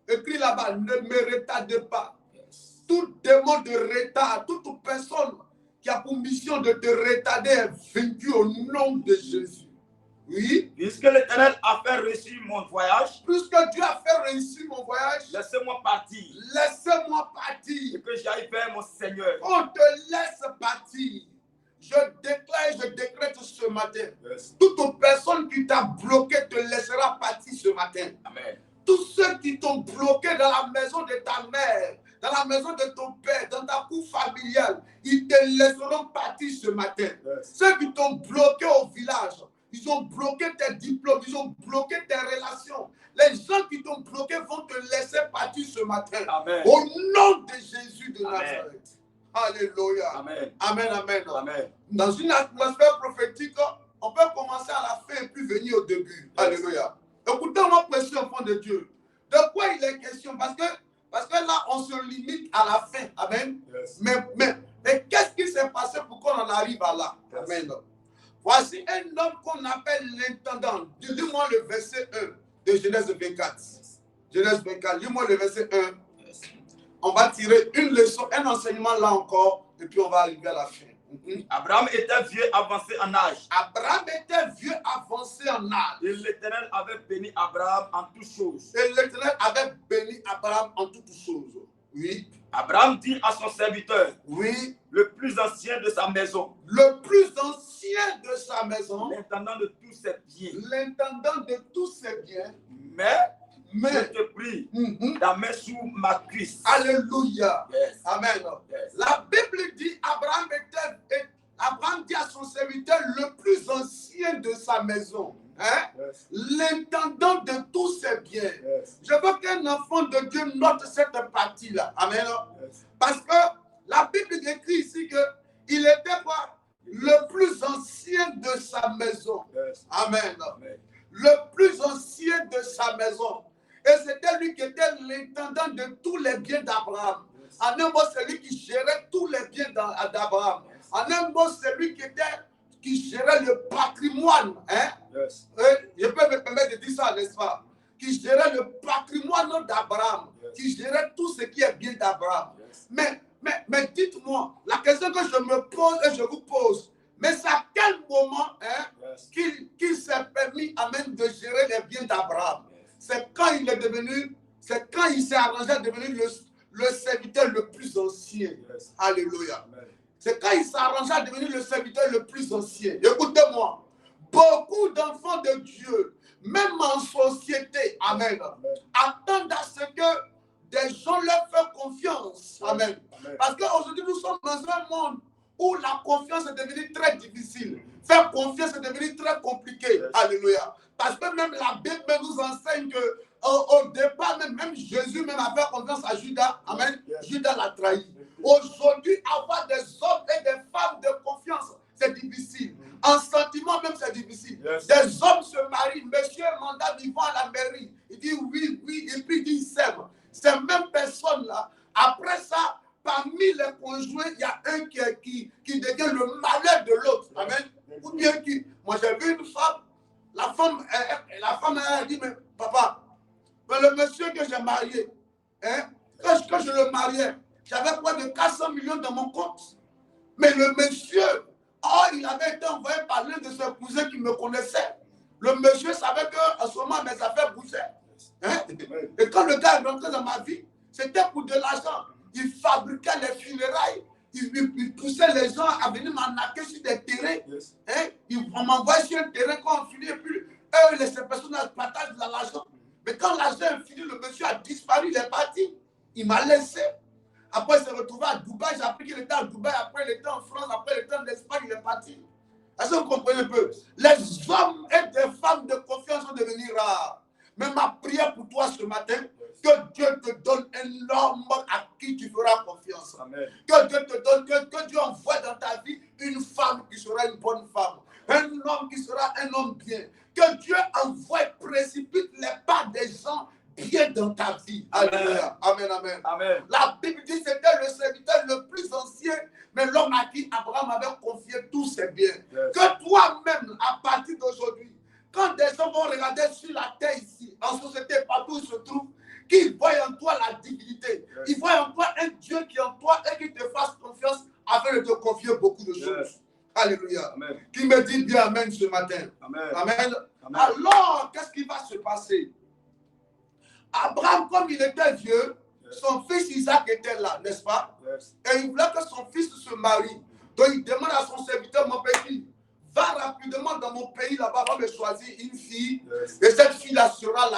Écris là-bas, ne me retardez pas. Tout démon de retard, toute personne qui a pour mission de te retarder est vaincue au nom de Jésus. Oui, Puisque l'Éternel a fait réussir mon voyage, puisque Dieu a fait réussir mon voyage, laissez-moi partir laissez-moi et partir. que j'aille vers mon Seigneur. On te laisse partir. Je déclare, je décrète ce matin. Toute personne qui t'a bloqué te laissera partir ce matin. Amen. Tous ceux qui t'ont bloqué dans la maison de ta mère, dans la maison de ton père, dans ta cour familiale, ils te laisseront partir ce matin. Ceux qui t'ont bloqué au village, ils ont bloqué tes diplômes, ils ont bloqué tes relations. Les gens qui t'ont bloqué vont te laisser partir ce matin. Amen. Au nom de Jésus de Amen. Nazareth. Alléluia. Amen. Amen, amen. Amen. Dans une atmosphère prophétique, on peut commencer à la fin et puis venir au début. Alléluia. Écoutez-moi, précieux enfant de Dieu. De quoi il est question? Parce que là, on se limite à la fin. Amen. Yes. Mais qu'est-ce qui s'est passé pour qu'on en arrive à là? Amen. Voici un homme qu'on appelle l'intendant. Lis-moi le verset 1 de Genèse 24. Genèse 24, lis-moi le verset 1. Yes. On va tirer une leçon, un enseignement là encore, et puis on va arriver à la fin. Abraham était vieux, avancé en âge. Abraham était vieux, avancé en âge. Et l'Éternel avait béni Abraham en toutes choses. Et l'Éternel avait béni Abraham en toutes choses. Oui. Abraham dit à son serviteur, Oui. le plus ancien de sa maison, Le plus ancien de sa maison, l'intendant de tous ses biens. l'intendant de tous ses biens, Mais je mais, te prie, la main sous ma cuisse. alléluia. Yes. Amen. Yes. La Bible dit, Abraham dit à son serviteur, le plus ancien de sa maison, hein? Yes. L'intendant de tous ses biens. Yes. Je veux qu'un enfant de Dieu note cette partie-là. Amen. Yes. Parce que la Bible décrit ici qu'il était quoi? Le plus ancien de sa maison. Yes. Amen. Amen. Le plus ancien de sa maison. Et c'était lui qui était l'intendant de tous les biens d'Abraham. Yes. En un mot, c'est lui qui gérait tous les biens d'Abraham. Yes. En un mot, c'est lui qui gérait le patrimoine. Hein? Yes. Je peux me permettre de dire ça, n'est-ce pas? Qui gérait le patrimoine d'Abraham. Yes. qui gérait tout ce qui est bien d'Abraham. Yes. Mais dites-moi, la question que je me pose et je vous pose, mais c'est à quel moment Yes. qu'il s'est permis amen, de gérer les biens d'Abraham? Yes. C'est quand il s'est arrangé à devenir le serviteur le plus ancien. Yes. Alléluia. Amen. C'est quand il s'est arrangé à devenir le serviteur le plus ancien. Écoutez-moi, beaucoup d'enfants de Dieu, même en société, amen, Amen. attendent à ce que des gens leur fassent confiance. Amen. Amen. Parce qu'aujourd'hui, nous sommes dans un monde où la confiance est devenue très difficile. Faire confiance est devenu très compliqué. Yes. Alléluia. Parce que même la Bible nous enseigne que au départ, même Jésus même a fait confiance à Judas. Amen. Yes. Judas l'a trahi. Aujourd'hui, avoir des hommes et des femmes de confiance, c'est difficile. En sentiment même, c'est difficile. Yes. Des hommes se marient, monsieur mandat, ils vont à la mairie. Il dit oui, oui, et puis il dit ils s'aiment. Ces mêmes personnes-là, après ça, parmi les conjoints, il y a un qui devient le malheur de l'autre. Amen. Ou bien qui, moi j'ai vu une femme, la femme elle a dit, mais papa, mais le monsieur que j'ai marié, quand je le mariais, j'avais quoi de 400 millions dans mon compte. Mais le monsieur, il avait été envoyé par l'un de ses cousins qui me connaissait. Le monsieur savait qu'en ce moment, mes affaires bougeaient. Et quand le gars est rentré dans ma vie, c'était pour de l'argent. Il fabriquait les funérailles. Il poussait les gens à venir m'arnaquer sur des terrains. Yes. Il m'envoyait sur un terrain quand on finit. Et puis, eux, ces personnes partagent de l'argent. Mais quand l'argent est fini, le monsieur a disparu, il est parti. Il m'a laissé. Après, il s'est retrouvé à Dubaï. J'ai appris qu'il était à Dubaï. Après, il était en France. Après, il était en Espagne. Il est parti. Est-ce que vous comprenez un peu? Les hommes et des femmes de confiance sont devenus rares. Mais ma prière pour toi ce matin, que Dieu te donne un homme à qui tu feras confiance. Amen. Que Dieu te donne, que Dieu envoie dans ta vie une femme qui sera une bonne femme. Un homme qui sera un homme bien. Que Dieu envoie, précipite les pas des gens bien dans ta vie. Alléluia. Amen, amen. Amen. La Bible dit que c'était le serviteur le plus ancien, mais l'homme à qui Abraham avait confié tous ses biens. Yes. Que toi-même, à partir d'aujourd'hui, quand des gens vont regarder sur la terre ici, en société, partout où ils se trouvent, qu'ils voient en toi la divinité, Yes. ils voient en toi un Dieu qui est en toi et qui te fasse confiance afin de te confier beaucoup de choses. Yes. Alléluia. Amen. Qui me dit bien Amen ce matin. Amen. Amen. Amen. Alors, qu'est-ce qui va se passer? Abraham, comme il était vieux, Yes. son fils Isaac était là, n'est-ce pas? Yes. Et il voulait que son fils se marie. Donc il demande à son serviteur, mon petit, va rapidement dans mon pays là-bas, va me choisir une fille. Yes. Et cette fille-là sera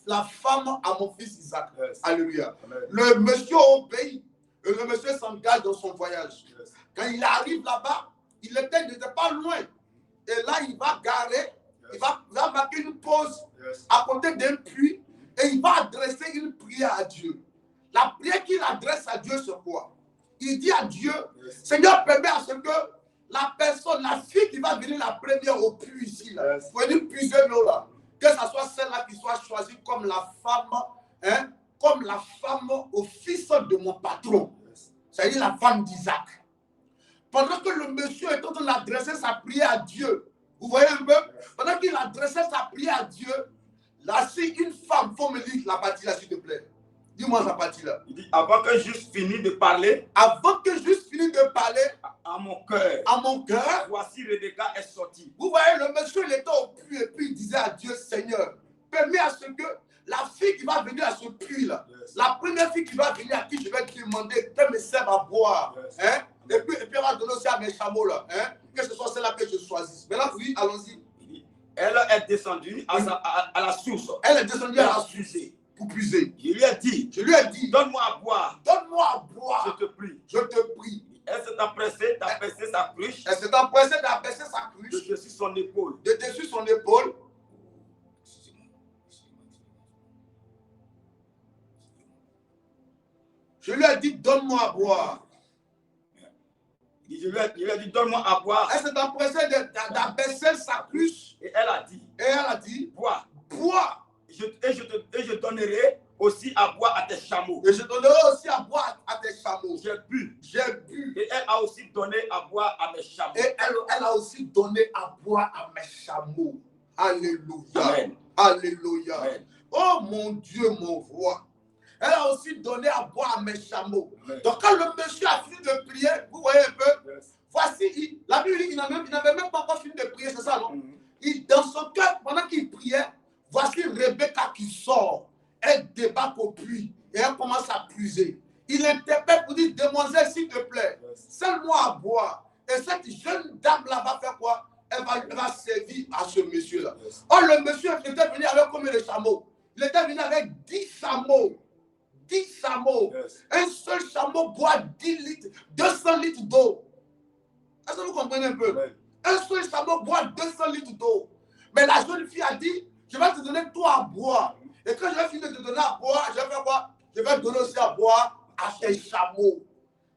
la femme à mon fils Isaac. Yes. Alléluia. Amen. Le monsieur obéit. Et le monsieur s'engage dans son voyage. Yes. Quand il arrive là-bas, il n'était pas loin. Et là, il va garer, il va marquer une pause Yes. à côté d'un puits et il va adresser une prière à Dieu. La prière qu'il adresse à Dieu, c'est quoi? Il dit à Dieu, Yes. Seigneur, permets à ce que la personne, la fille qui va venir la première au puits ici, là, Yes. pour venir puiser l'eau là, que ce soit celle-là qui soit choisie comme la femme, comme la femme au fils de mon patron, Yes. c'est-à-dire la femme d'Isaac. Pendant que le monsieur est en train d'adresser sa prière à Dieu, vous voyez un peu? Pendant qu'il adressait sa prière à Dieu, là, si une femme, il faut me dire la partie là, s'il te plaît. Dis-moi sa partie là. Il dit, avant que j'eusse fini de parler Avant que j'eusse fini de parler à mon cœur, à mon cœur, voici Rebecca est sortie. vous voyez, le monsieur, il était au puits et puis il disait à Dieu, Seigneur, permets à ce que la fille qui va venir à ce puits là, Yes. la première fille qui va venir à qui je vais demander qu'elle me serve à boire, Yes. et puis elle va donner aussi à mes chameaux là, que ce soit celle-là que je choisisse. Maintenant, oui, allons-y. Il dit, elle est descendue à la source Elle est descendue à la source puiser. pour puiser. Je lui ai dit, Je lui ai dit, donne-moi à boire, donne-moi à boire, je te prie. je te prie. Elle s'est empressée d'apaiser sa cruche Elle s'est empressée d'abaisser sa de cruche dessus son épaule. de dessus son épaule. Je lui ai dit, donne-moi à boire. Je lui ai dit, donne-moi à boire. Elle s'est empressée d'abaisser sa cruche Et elle a dit, et elle a dit, bois. bois. Et je donnerai aussi à boire à tes chameaux. Et je donnerai aussi à boire à tes chameaux. J'ai bu. J'ai bu. Et elle a aussi donné à boire à mes chameaux. Et elle a aussi donné à boire à mes chameaux. Alléluia. Amen. Alléluia. Amen. Oh mon Dieu, mon roi. Elle a aussi donné à boire à mes chameaux. Donc quand le monsieur a fini de prier, vous voyez un peu, voici, la Bible dit qu'il n'avait même pas encore fini de prier, c'est ça, non? Dans son cœur, pendant qu'il priait, voici Rebecca qui sort. Elle débarque au puits et elle commence à puiser. Il interpelle pour dire, demoiselle, s'il te plaît, sers-moi à boire. Et cette jeune dame-là va faire quoi? Elle va servir à ce monsieur-là. Or, le monsieur était venu avec combien de chameaux? Il était venu avec 10 chameaux. 10 chameaux. Un seul chameau boit 10 litres, 200 litres d'eau. Est-ce que vous comprenez un peu? Un seul chameau boit 200 litres d'eau. Mais la jeune fille a dit, je vais te donner toi à boire. Et quand je vais finir de te donner à boire, je vais faire quoi? Je vais donner aussi à boire à tes chameaux.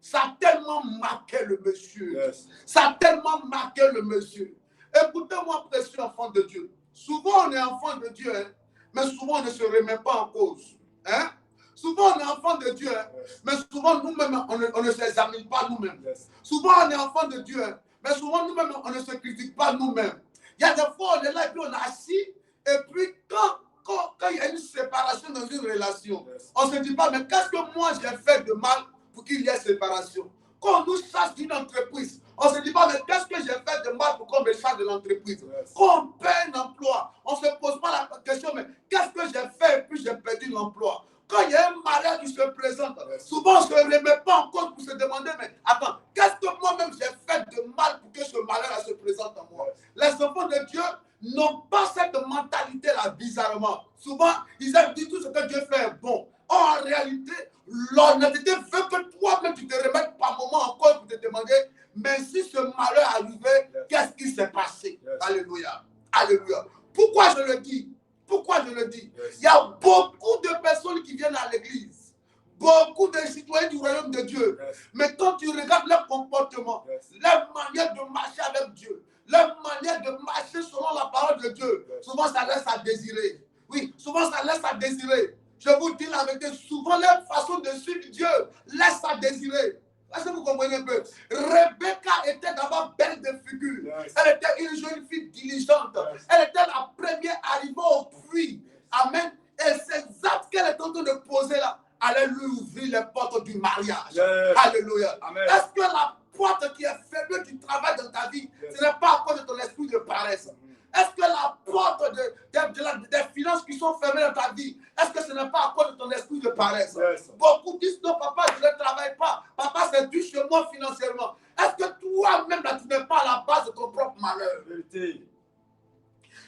Ça a tellement marqué le monsieur. Ça a tellement marqué le monsieur. Écoutez-moi, précieux enfant de Dieu. Souvent, on est enfant de Dieu, hein, mais souvent, on ne se remet pas en cause. Hein? Souvent, on est enfant de Dieu, hein, mais souvent, nous-mêmes, on ne s'examine pas nous-mêmes. Souvent, on est enfant de Dieu, hein, mais souvent, nous-mêmes, on ne se critique pas nous-mêmes. Il y a des fois, on est là et puis on est assis, et puis quand il y a une séparation dans une relation, on ne se dit pas, mais qu'est-ce que moi j'ai fait de mal pour qu'il y ait séparation? Quand on nous chasse d'une entreprise, on ne se dit pas, mais qu'est-ce que j'ai fait de mal pour qu'on me chasse de l'entreprise? Quand on perd un emploi, on ne se pose pas la question, mais qu'est-ce que j'ai fait et puis j'ai perdu l'emploi? Quand il y a un malheur qui se présente, souvent on ne se remet pas en cause pour se demander, mais attends, qu'est-ce que moi-même j'ai fait de mal pour que ce malheur se présente en moi? Les enfants de Dieu n'ont pas cette mentalité-là, bizarrement. Souvent, ils aiment dire tout ce que Dieu fait est bon. Or, en réalité, l'honnêteté veut que toi-même tu te remettes par moment en cause pour te demander, mais si ce malheur est arrivé, qu'est-ce qui s'est passé? Alléluia. Alléluia. Pourquoi je le dis? Pourquoi je le dis? Il y a beaucoup de personnes qui viennent à l'église. Beaucoup de citoyens du royaume de Dieu. Mais quand tu regardes leur comportement, leur manière de marcher avec Dieu, leur manière de marcher selon la parole de Dieu, souvent ça laisse à désirer. Oui, souvent ça laisse à désirer. Je vous dis la vérité, souvent leur façon de suivre Dieu laisse à désirer. Est-ce que vous comprenez un peu? Rebecca était d'abord belle de figure. Elle était une jeune fille diligente. Elle était la première arrivée au puits. Amen. Et ces actes qu'elle est en train de poser là, allait lui ouvrir les portes du mariage. Alléluia. Est-ce que la porte qui est fermée du travail dans ta vie, ce n'est pas à cause de ton esprit de paresse? Est-ce que la porte des finances qui sont fermées dans ta vie, est-ce que ce n'est pas à cause de ton esprit de paresse? Beaucoup disent, non, papa, je ne travaille pas. Papa, c'est dur chez moi financièrement. Est-ce que toi-même, là, tu n'es pas à la base de ton propre malheur?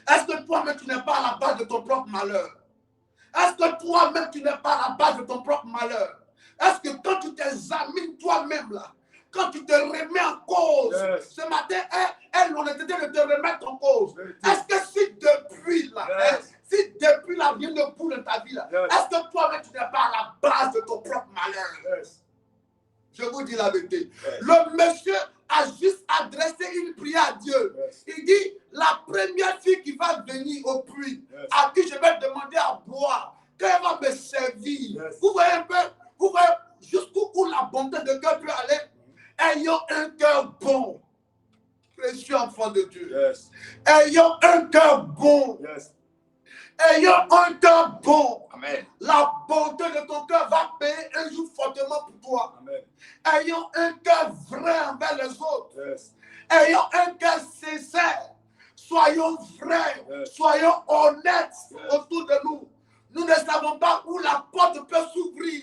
Est-ce que toi-même, tu n'es pas à la base de ton propre malheur? Est-ce que toi-même, tu n'es pas à la base de ton propre malheur? Est-ce que quand tu t'examines toi-même, là, quand tu te remets en cause, ce matin, l'honnêteté de te remettre en cause. Est-ce que si depuis là, depuis la vie de poule dans ta vie là, est-ce que toi-même tu n'es pas à la base de ton propre malheur? Je vous dis la vérité. Le monsieur a juste adressé une prière à Dieu. Il dit, la première fille qui va venir au puits, à qui je vais demander à boire, qu'elle va me servir. Vous voyez un peu, vous voyez jusqu'où la bonté de Dieu peut aller? Ayons un cœur bon, précieux enfant de Dieu. Ayons un cœur bon. Ayons un cœur bon. Amen. La bonté de ton cœur va payer un jour fortement pour toi. Amen. Ayons un cœur vrai envers les autres. Ayons un cœur sincère. Soyons vrais. Soyons honnêtes autour de nous. Nous ne savons pas où la porte peut s'ouvrir.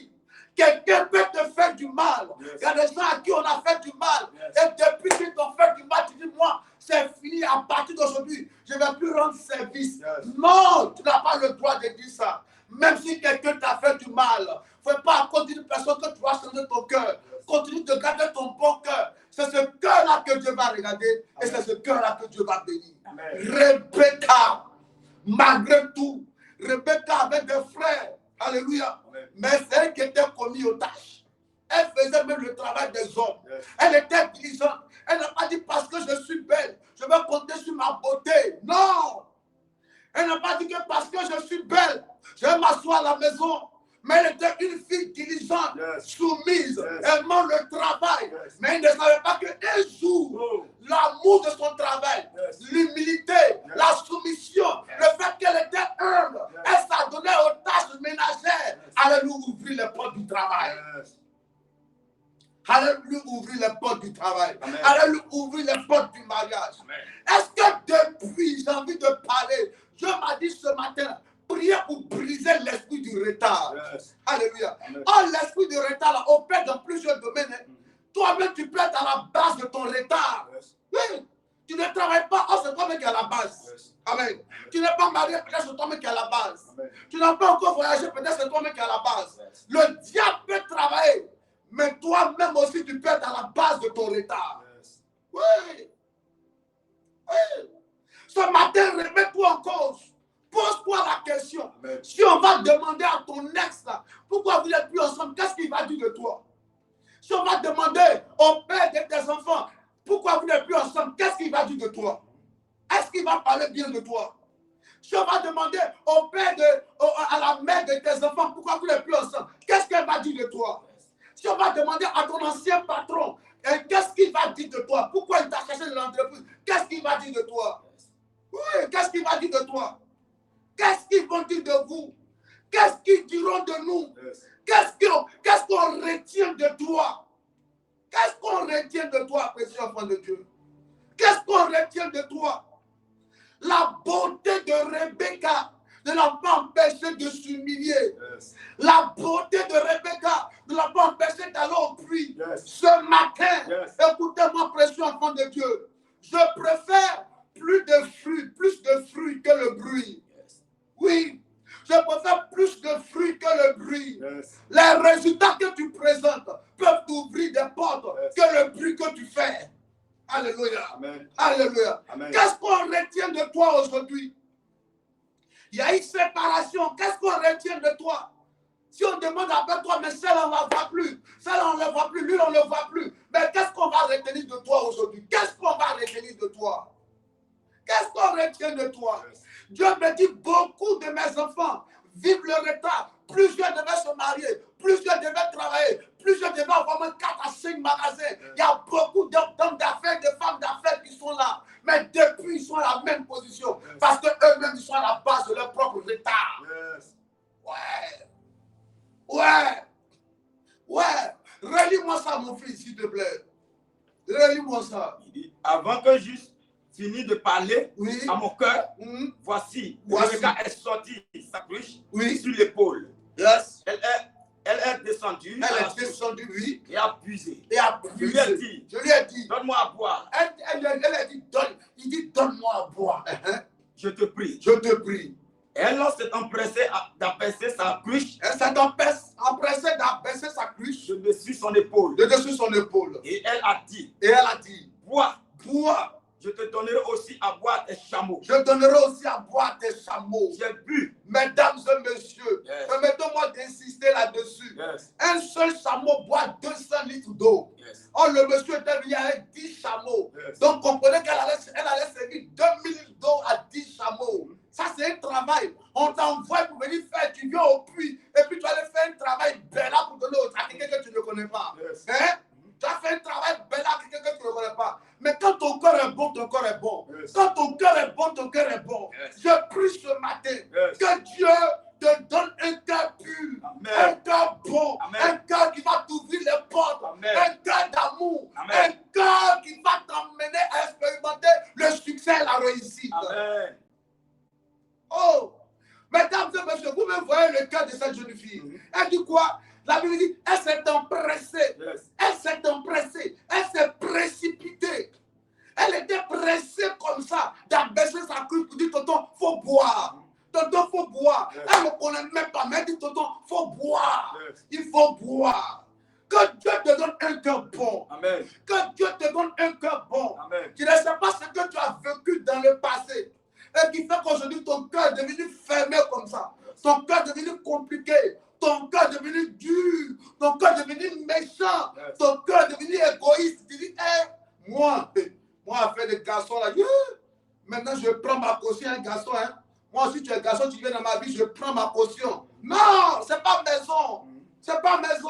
Quelqu'un peut te faire du mal. Il y a des gens à qui on a fait du mal. Et depuis qu'ils t'ont fait du mal, tu dis, moi, c'est fini, à partir d'aujourd'hui, je ne vais plus rendre service. Non, tu n'as pas le droit de dire ça. Même si quelqu'un t'a fait du mal, il ne faut pas à cause d'une personne que tu vas changer ton cœur. Continue de garder ton bon cœur. C'est ce cœur-là que Dieu va regarder. Et c'est ce cœur-là que Dieu va bénir. Rebecca, malgré tout, Rebecca avait des frères. Alléluia. Mais c'est elle qui était commise aux tâches. Elle faisait même le travail des hommes. Elle était diligente. Elle n'a pas dit parce que je suis belle, je vais compter sur ma beauté. Non. Elle n'a pas dit que parce que je suis belle, je vais m'asseoir à la maison. Mais elle était une fille diligente, soumise, aimant le travail. Mais elle ne savait pas qu'un jour, l'amour de son travail, l'humilité, la soumission, le fait qu'elle était humble, elle s'adonnait aux tâches ménagères, allait lui ouvrir Allez-lui ouvrir les portes du travail. Amen. Allez-lui ouvrir les portes du mariage. Amen. Est-ce que depuis, j'ai envie de parler, Dieu m'a dit ce matin, priez pour briser l'esprit du retard. Yes. Alléluia. Amen. Oh, l'esprit du retard là, opère dans plusieurs domaines. Hein. Toi-même, tu peux être à la base de ton retard. Yes. Oui. Tu ne travailles pas, oh, c'est toi-même qui est à la base. Yes. Amen. Tu n'es pas marié, peut-être c'est toi-même qui est à la base. Amen. Tu n'as pas encore voyagé, peut-être c'est toi-même qui est à la base. Yes. Le diable peut travailler, mais toi-même aussi, tu peux être à la base de ton retard. Yes. Oui. Oui. Ce matin, remets-toi en cause. Pose-toi la question. Amen. Si on va demander à ton ex, là, pourquoi vous n'êtes plus ensemble, qu'est-ce qu'il va dire de toi? Si on va demander au père de tes enfants, pourquoi vous n'êtes plus ensemble, qu'est-ce qu'il va dire de toi? Est-ce qu'il va parler bien de toi? Si on va demander au père à la mère de tes enfants, pourquoi vous n'êtes plus ensemble, qu'est-ce qu'elle va dire de toi? Si on va demander à ton ancien patron, qu'est-ce qu'il va dire de toi? Pourquoi il t'a cherché de l'entreprise? Qu'est-ce qu'il va dire de toi? Oui, qu'est-ce qu'il va dire de toi? Qu'est-ce qu'ils vont dire de vous? Qu'est-ce qu'ils diront de nous? Yes. Qu'est-ce qu'on retient de toi? Qu'est-ce qu'on retient de toi, précieux enfant de Dieu? Qu'est-ce qu'on retient de toi? La beauté de Rebecca ne l'a pas empêché de s'humilier. Yes. La beauté de Rebecca ne l'a pas empêché d'aller au puits. Yes. Ce matin, Yes. écoutez-moi, précieux enfant de Dieu, je préfère plus de fruits que le bruit. Yes. Oui, je préfère plus de fruits que le bruit. Yes. Les résultats que tu présentes peuvent t'ouvrir des portes Yes. que le bruit que tu fais. Alléluia. Amen. Alléluia. Amen. Qu'est-ce qu'on retient de toi aujourd'hui? Il y a une séparation. Qu'est-ce qu'on retient de toi? Si on demande après toi, mais celle-là, on ne la voit plus. Celle-là, on ne la voit plus. Lui, on ne le voit plus. Mais qu'est-ce qu'on va retenir de toi aujourd'hui? Qu'est-ce qu'on va retenir de toi? Qu'est-ce qu'on retient de toi? Yes. Dieu me dit, beaucoup de mes enfants vivent le retard. Plusieurs devaient se marier, plusieurs devaient travailler, plusieurs devaient avoir moins 4 à 5 magasins. Il y a beaucoup d'hommes d'affaires, de femmes d'affaires qui sont là. Mais depuis, ils sont à la même position. Yes. Parce qu'eux-mêmes, ils sont à la base de leur propre retard. Yes. Ouais. Ouais. Ouais. Relis-moi ça, mon fils, s'il te plaît. Relis-moi ça. Il dit, avant que j'eusse fini de parler Oui. à mon cœur, Mhm. voici, Voici. Rebecca est sortie sa cruche Oui. sur l'épaule. Yes. Elle est descendue à Elle la est source descendue, oui. et a puisé. Et a Je lui ai puisé. dit, Je lui ai dit. donne-moi à boire, Elle a dit, il dit, donne-moi à boire. je te prie. Je te prie. Elle s'est empressée d'abaisser sa cruche Elle s'est empressée d'abaisser sa cruche de dessus son épaule. de dessus son épaule. Et elle a dit, Et elle a dit, bois, bois, je te donnerai aussi à boire tes chameaux. je donnerai aussi à boire tes chameaux. J'ai bu. Mesdames et messieurs, Yes. permettez-moi d'insister là-dessus. Yes. Un seul chameau boit 200 litres d'eau. Yes. Oh, le monsieur était venu avec 10 chameaux. Yes. Donc, comprenez qu'elle allait servir 2000 litres d'eau à 10 chameaux. Ça, c'est un travail. On t'envoie pour venir faire, tu viens au puits, et puis tu allais faire un travail bel là pour donner à quelqu'un que tu ne connais pas. Yes. Hein? Tu as fait un travail bel à quelqu'un que tu ne connais pas. Mais quand ton cœur est bon, ton cœur est bon. Yes. Quand ton cœur est bon, ton cœur est bon. Yes. Je prie ce matin Yes. que Dieu te donne un cœur pur, Amen. un cœur bon, Amen. un cœur qui va t'ouvrir les portes, Amen. un cœur d'amour, Amen. un cœur qui va t'emmener à expérimenter le succès et la réussite. Amen. Oh, mesdames et messieurs, vous me voyez le cœur de cette jeune fille. Elle dit quoi? La Bible dit, elle s'est empressée. Yes. Elle s'est empressée. Elle s'est précipitée. Elle était pressée comme ça d'abaisser sa cruche pour dire, tonton, faut boire. Tonton, faut boire. Yes. Elle ne connaît même pas, mais elle dit, tonton, faut boire. Yes. Il faut boire. Que Dieu te donne un cœur bon. Amen. Que Dieu te donne un cœur bon. Amen. Tu ne sais pas ce que tu as vécu dans le passé. Et qui fait qu'aujourd'hui, ton cœur est devenu fermé comme ça. Ton cœur est devenu compliqué. Ton cœur est devenu dur. Ton cœur est devenu méchant. Yes. Ton cœur est devenu égoïste. Tu dis, moi, affaire de garçon là, maintenant je prends ma caution, un garçon. Hein. Moi aussi, tu es garçon, tu viens dans ma vie, je prends ma caution. Non, c'est pas maison. C'est pas maison.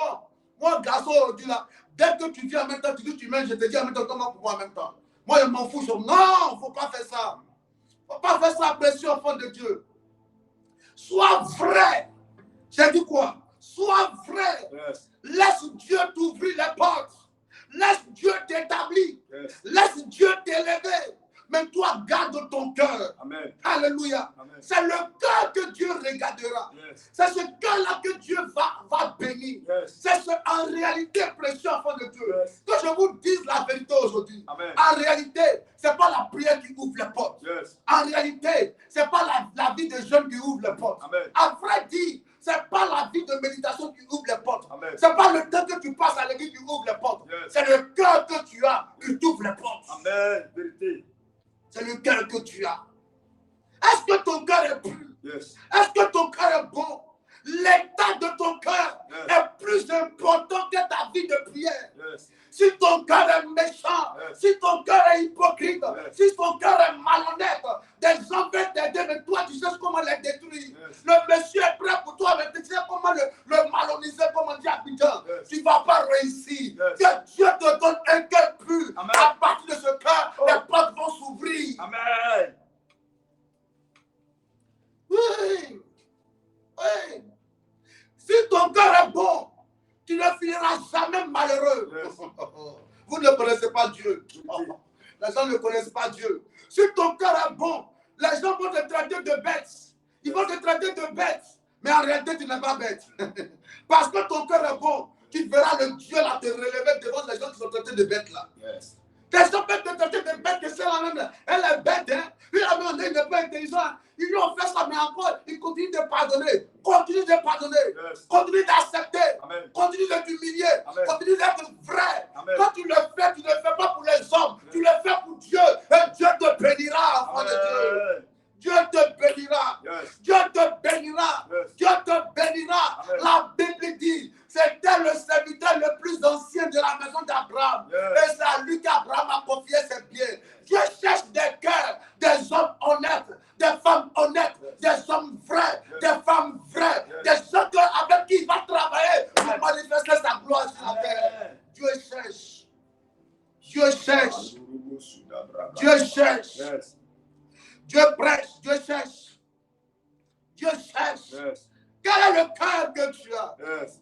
Moi, garçon, aujourd'hui là, dès que tu viens en même temps, tu dis, tu mets, je te dis en même temps, comment pour moi en même temps. Moi, je m'en fous. Non, il ne faut pas faire ça. Il ne faut pas faire ça, précieux enfant de Dieu. Sois vrai. J'ai dit quoi? Sois vrai. Yes. Laisse Dieu t'ouvrir les portes. Laisse Dieu t'établir. Yes. Laisse Dieu t'élever. Mais toi, garde ton cœur. Amen. Alléluia. Amen. C'est le cœur que Dieu regardera. Yes. C'est ce cœur-là que Dieu va bénir. Yes. C'est en réalité, précieux enfant de Dieu, Yes. que je vous dise la vérité aujourd'hui. Amen. En réalité, ce n'est pas la prière qui ouvre les portes. Yes. En réalité, ce n'est pas la vie des jeunes qui ouvre les portes. Amen. À vrai dire, ce n'est pas la vie de méditation qui ouvre les portes. Amen. Ce n'est pas le temps que tu passes à l'église qui ouvre les portes. Yes. C'est le cœur que tu as qui t'ouvre les portes. Amen. Vérité. C'est le cœur que tu as. Est-ce que ton cœur est pur? Yes. Est-ce que ton cœur est bon? L'état de ton cœur est plus important que ta vie de prière. Yes. Si ton cœur est méchant, si ton cœur est hypocrite, si ton cœur est malhonnête, des gens veulent t'aider, mais toi tu sais comment les détruire. Le monsieur est prêt pour toi, mais tu sais comment le malhoniser, comment dire à Abidjan. Tu ne vas pas réussir. Que Dieu te donne un cœur pur. Amen. À partir de ce cœur, les portes vont s'ouvrir. Amen. Oui. Oui. Si ton cœur est bon, tu ne finiras jamais malheureux. Yes. Vous ne connaissez pas Dieu. Les gens ne connaissent pas Dieu. Si ton cœur est bon, les gens vont te traiter de bête. Ils vont te traiter de bête. Mais en réalité, tu n'es pas bête. Parce que ton cœur est bon, tu verras le Dieu là te relever devant les gens qui sont traités de bêtes là. Yes. Les gens peuvent te traiter de bête que c'est la même. Elle est bête, hein. Lui, il n'est pas intelligent. Ils lui ont fait ça, mais encore, il continue de pardonner. Continue de pardonner. Yes. Continue d'accepter. Amen. Continue de t'humilier. Amen. Continue d'être vrai. Amen. Quand tu le fais, tu ne le fais pas pour les hommes. Tu le fais pour Dieu. Et Dieu te bénira, enfant de Dieu. Amen. Dieu te bénira. Yes. Dieu te bénira. Yes. Dieu te bénira. Amen. La Bible dit, c'était le serviteur le plus ancien de la maison d'Abraham. Yes. Et c'est à lui qu'Abraham a confié ses biens. Dieu cherche des cœurs, des hommes honnêtes, des femmes honnêtes, des hommes vrais, des femmes vraies, des gens avec qui il va travailler pour manifester sa gloire sur la terre. Dieu cherche. Dieu cherche. Dieu cherche. Yes. Dieu prêche. Dieu cherche. Dieu cherche. Yes. Quel est le cœur que tu as? Yes.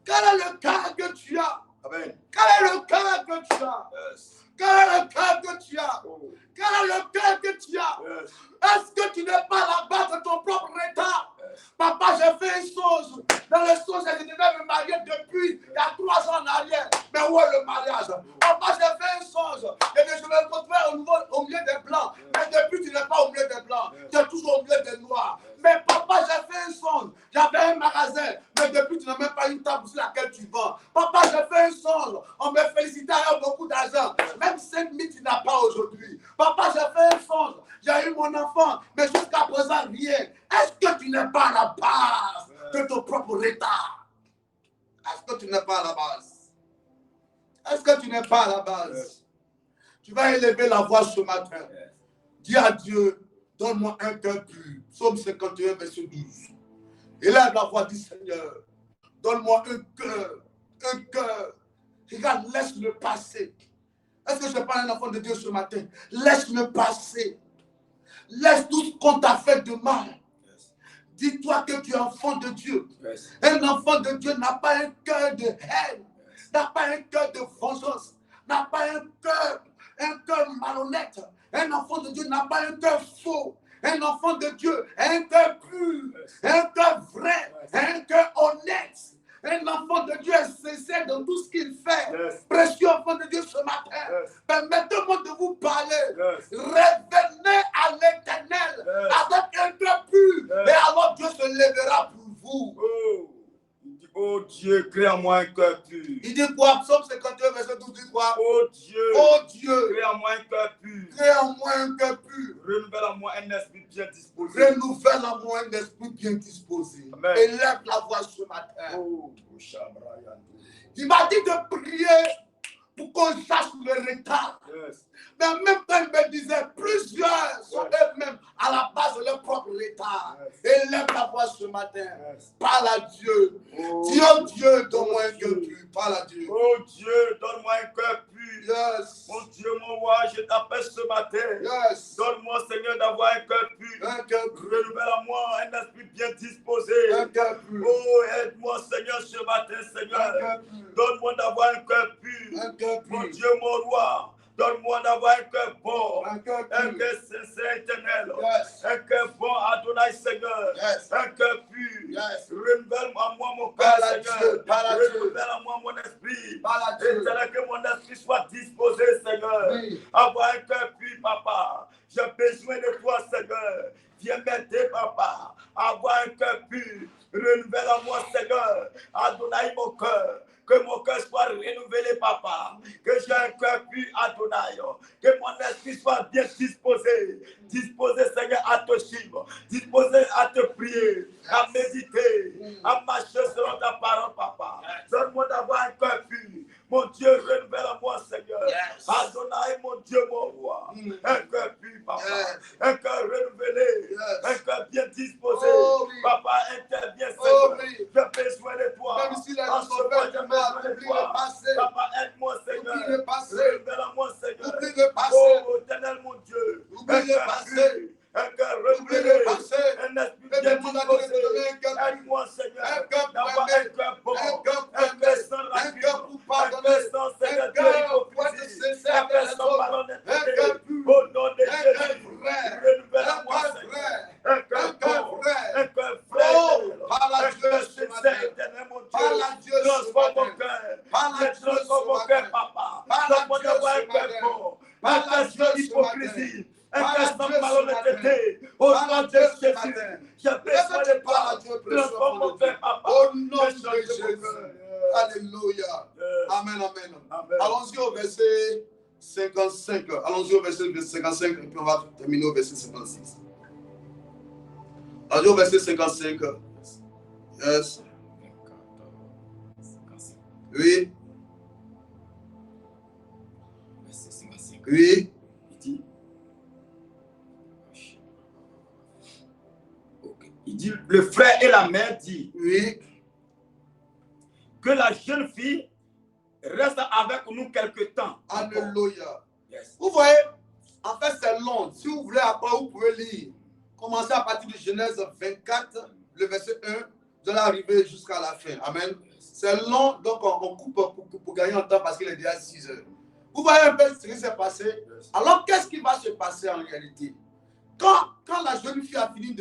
Quel est le cœur que tu as? Amen. Quel est le cœur que tu as? Yes. Quel est le cœur que tu as? Oh. Quel est le cœur que tu as? Yes. Est-ce que tu n'es pas à la base de ton propre état? Papa, j'ai fait une chose. Dans le sens, je devais me marier depuis il y a 3 ans en arrière. Mais où est le mariage? Papa, j'ai fait une chose. Je me retrouvais au milieu des blancs. Mais depuis, tu n'es pas au milieu des blancs. Tu es toujours au milieu des noirs. Mais papa, j'ai fait une songe. J'avais un magasin. Mais depuis, tu n'as même pas une table sur laquelle tu vends. Papa, j'ai fait une songe. On me félicitait avec beaucoup d'argent. Même 5 000, tu n'as pas aujourd'hui. Papa, j'ai fait une songe. J'ai eu mon enfant. Mais jusqu'à présent, rien. Est-ce que tu n'es pas à la base de ton propre état? Est-ce que tu n'es pas à la base? Est-ce que tu n'es pas à la base? Tu vas élever la voix ce matin. Dis à Dieu, donne-moi un cœur pur. Psaume 51, verset 12. Élève la voix du Seigneur. Donne-moi un cœur. Un cœur. Regarde, laisse-le passer. Est-ce que je parle à un enfant de Dieu ce matin? Laisse-le passer. Laisse tout ce qu'on t'a fait de mal. Dis-toi que tu es enfant de Dieu. Yes. Un enfant de Dieu n'a pas un cœur de haine, n'a pas un cœur de vengeance, n'a pas un cœur malhonnête. Un enfant de Dieu n'a pas un cœur faux. Un enfant de Dieu a un cœur pur, un cœur vrai, un cœur honnête. Un enfant de Dieu est sincère dans tout ce qu'il fait. Yes. Précieux enfant de Dieu ce matin, Yes. permettez-moi de vous parler. Yes. Revenez à l'Éternel avec un cœur pur et alors Dieu se lèvera pour vous. Oh. Il dit, oh Dieu, crée en moi un cœur pur. Il dit quoi? Psaume 51, verset 12 dit quoi? Oh Dieu, Oh Dieu, crée en moi un cœur pur. crée en moi un cœur pur. Renouvelle en moi un esprit bien disposé. Renouvelle en moi un esprit bien disposé. Amen. Élève la voix ce matin. Oh, Shabra Yantou. Il m'a dit de prier pour qu'on sache le retard. Yes. Mais en même temps, il me disait, plusieurs sont eux-mêmes à la base de leur propre retard. Élève la voix ce matin. Yes. Parle à Dieu. Oh. Dis oh Dieu, donne-moi un cœur pur. Parle à Dieu. Oh Dieu, donne-moi un cœur pur. Yes. Mon Dieu, mon roi, je t'appelle ce matin. Yes. Donne-moi, Seigneur, d'avoir un cœur pur. Un cœur pur. Renouvelle en moi un esprit bien disposé. Un cœur pur. Oh, aide-moi, Seigneur, ce matin, Un Seigneur. cœur pur. Donne-moi d'avoir un cœur pur. Un cœur Mon pur. Dieu, mon roi, donne-moi d'avoir un cœur bon, Un cœur un pur. cœur sincère éternel, Yes. un cœur bon, Adonai Seigneur, Yes. un cœur pur. Yes. Renouvelle en moi mon cœur, Parle à Seigneur. Dieu, parle à Dieu. Renouvelle en moi mon esprit. Parle à Dieu. Éternel, que mon esprit soit disposé, Seigneur. Oui. Avoir un cœur pur, papa. J'ai besoin de toi, Seigneur. Viens m'aider, papa. Avoir un cœur pur. Renouvelle en moi, Seigneur. Adonai, mon cœur. Que mon cœur soit renouvelé, papa. Que j'ai un cœur pur, Adonai. Que mon esprit soit bien disposé. Disposé, Seigneur, à te suivre. Disposé à te prier, à méditer, à marcher selon ta parole, papa. Donne-moi d'avoir un cœur pur. Mon Dieu, renouvelle en moi, Seigneur. Yes. Adonai, mon Dieu, mon roi. Un cœur pur, papa. Yes. Un cœur renouvelé. Yes. Un cœur bien disposé. Oh, oui. Papa, interviens, Oh, Seigneur. oui. J'ai besoin de toi. Même si les En gens ce sont moment, faits j'ai du mal, besoin de oublie toi. le passé. Papa, aide-moi, Seigneur. Oublie le passé. Renouvelle en moi, Seigneur. Oublie le passé. Oh, éternel, mon Dieu. Oublie Un le cœur passé. pur. Un cœur Oublie renouvelé. le passé. Un esprit Et bien demande à Dieu de te donner disposé. un cœur pur. Aide-moi, Seigneur. Un cœur pour D'avoir aimer. un cœur bon. Un cœur pour Un aimer. cœur sans Un rancune. cœur pour Un pardonner. cœur sans, Seigneur, Un de cœur pour être hypocrisie. sincère Un cœur avec les sans autres. malhonnêteté. Un cœur pur. Au nom de Un cœur Jésus. vrai. Renouvelle Un en moi, cœur Seigneur. vrai. Un cœur Un cœur bon. vrai. Un cœur vrai. Oh, éternel. parle à Un Dieu cœur ce sincère, matin. éternel, mon Dieu. Parle à Dieu ce Transforme mon matin. cœur. Parle à Dieu Transforme ce mon cœur, matin. papa. Parle à Donne-moi Dieu d'avoir ce un cœur matin. bon. Un Parle à cœur Dieu sans ce hypocrisie. Un Parle cœur à sans Dieu ce malhonnêteté. Au Parle à nom de Dieu ce Jésus. matin. J'ai besoin de Parle à toi. Dieu, précieux Transforme enfant mon de Dieu. cœur, papa. Au nom Fais de changer mon Jésus. cœur. Alléluia. Yes. Amen, amen. Amen. Allons-y au verset 55. Allons-y au verset 55 et puis on va terminer au verset 56. Allons-y au verset 55. Yes. Oui. Oui. Il dit, le frère et la mère dit Oui. que la jeune fille reste avec nous quelque temps. Alléluia. Yes. Vous voyez, en fait, c'est long. Si vous voulez, après, vous pouvez lire. Commencez à partir de Genèse 24, le verset 1, vous allez arriver jusqu'à la fin. Amen. C'est long, donc on coupe pour gagner en temps parce qu'il est déjà 6 heures. Vous voyez un peu ce qui s'est passé. Alors, qu'est-ce qui va se passer en réalité? Quand la jeune fille a fini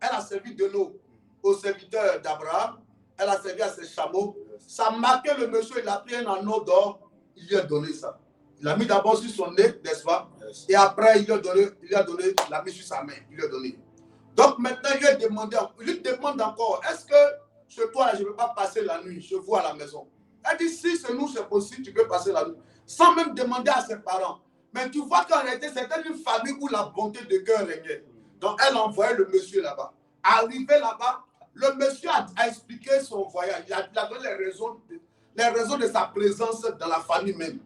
elle a servi de l'eau au serviteur d'Abraham, elle a servi à ses chameaux, ça a marqué le monsieur, il a pris un anneau d'or, il lui a donné ça. Il l'a mis d'abord sur son nez, n'est-ce pas? Et après, il lui a donné, il l'a mis sur sa main, il lui a donné. Donc maintenant, il lui demande encore, est-ce que chez toi, je ne veux pas passer la nuit, je vois à la maison. Elle dit, si c'est nous, c'est possible, tu peux passer la nuit. Sans même demander à ses parents. Mais tu vois qu'en réalité, c'était une famille où la bonté de cœur régnait. Donc, elle a envoyé le monsieur là-bas. Arrivé là-bas, le monsieur a expliqué son voyage. Il a donné les raisons de sa présence dans la famille même.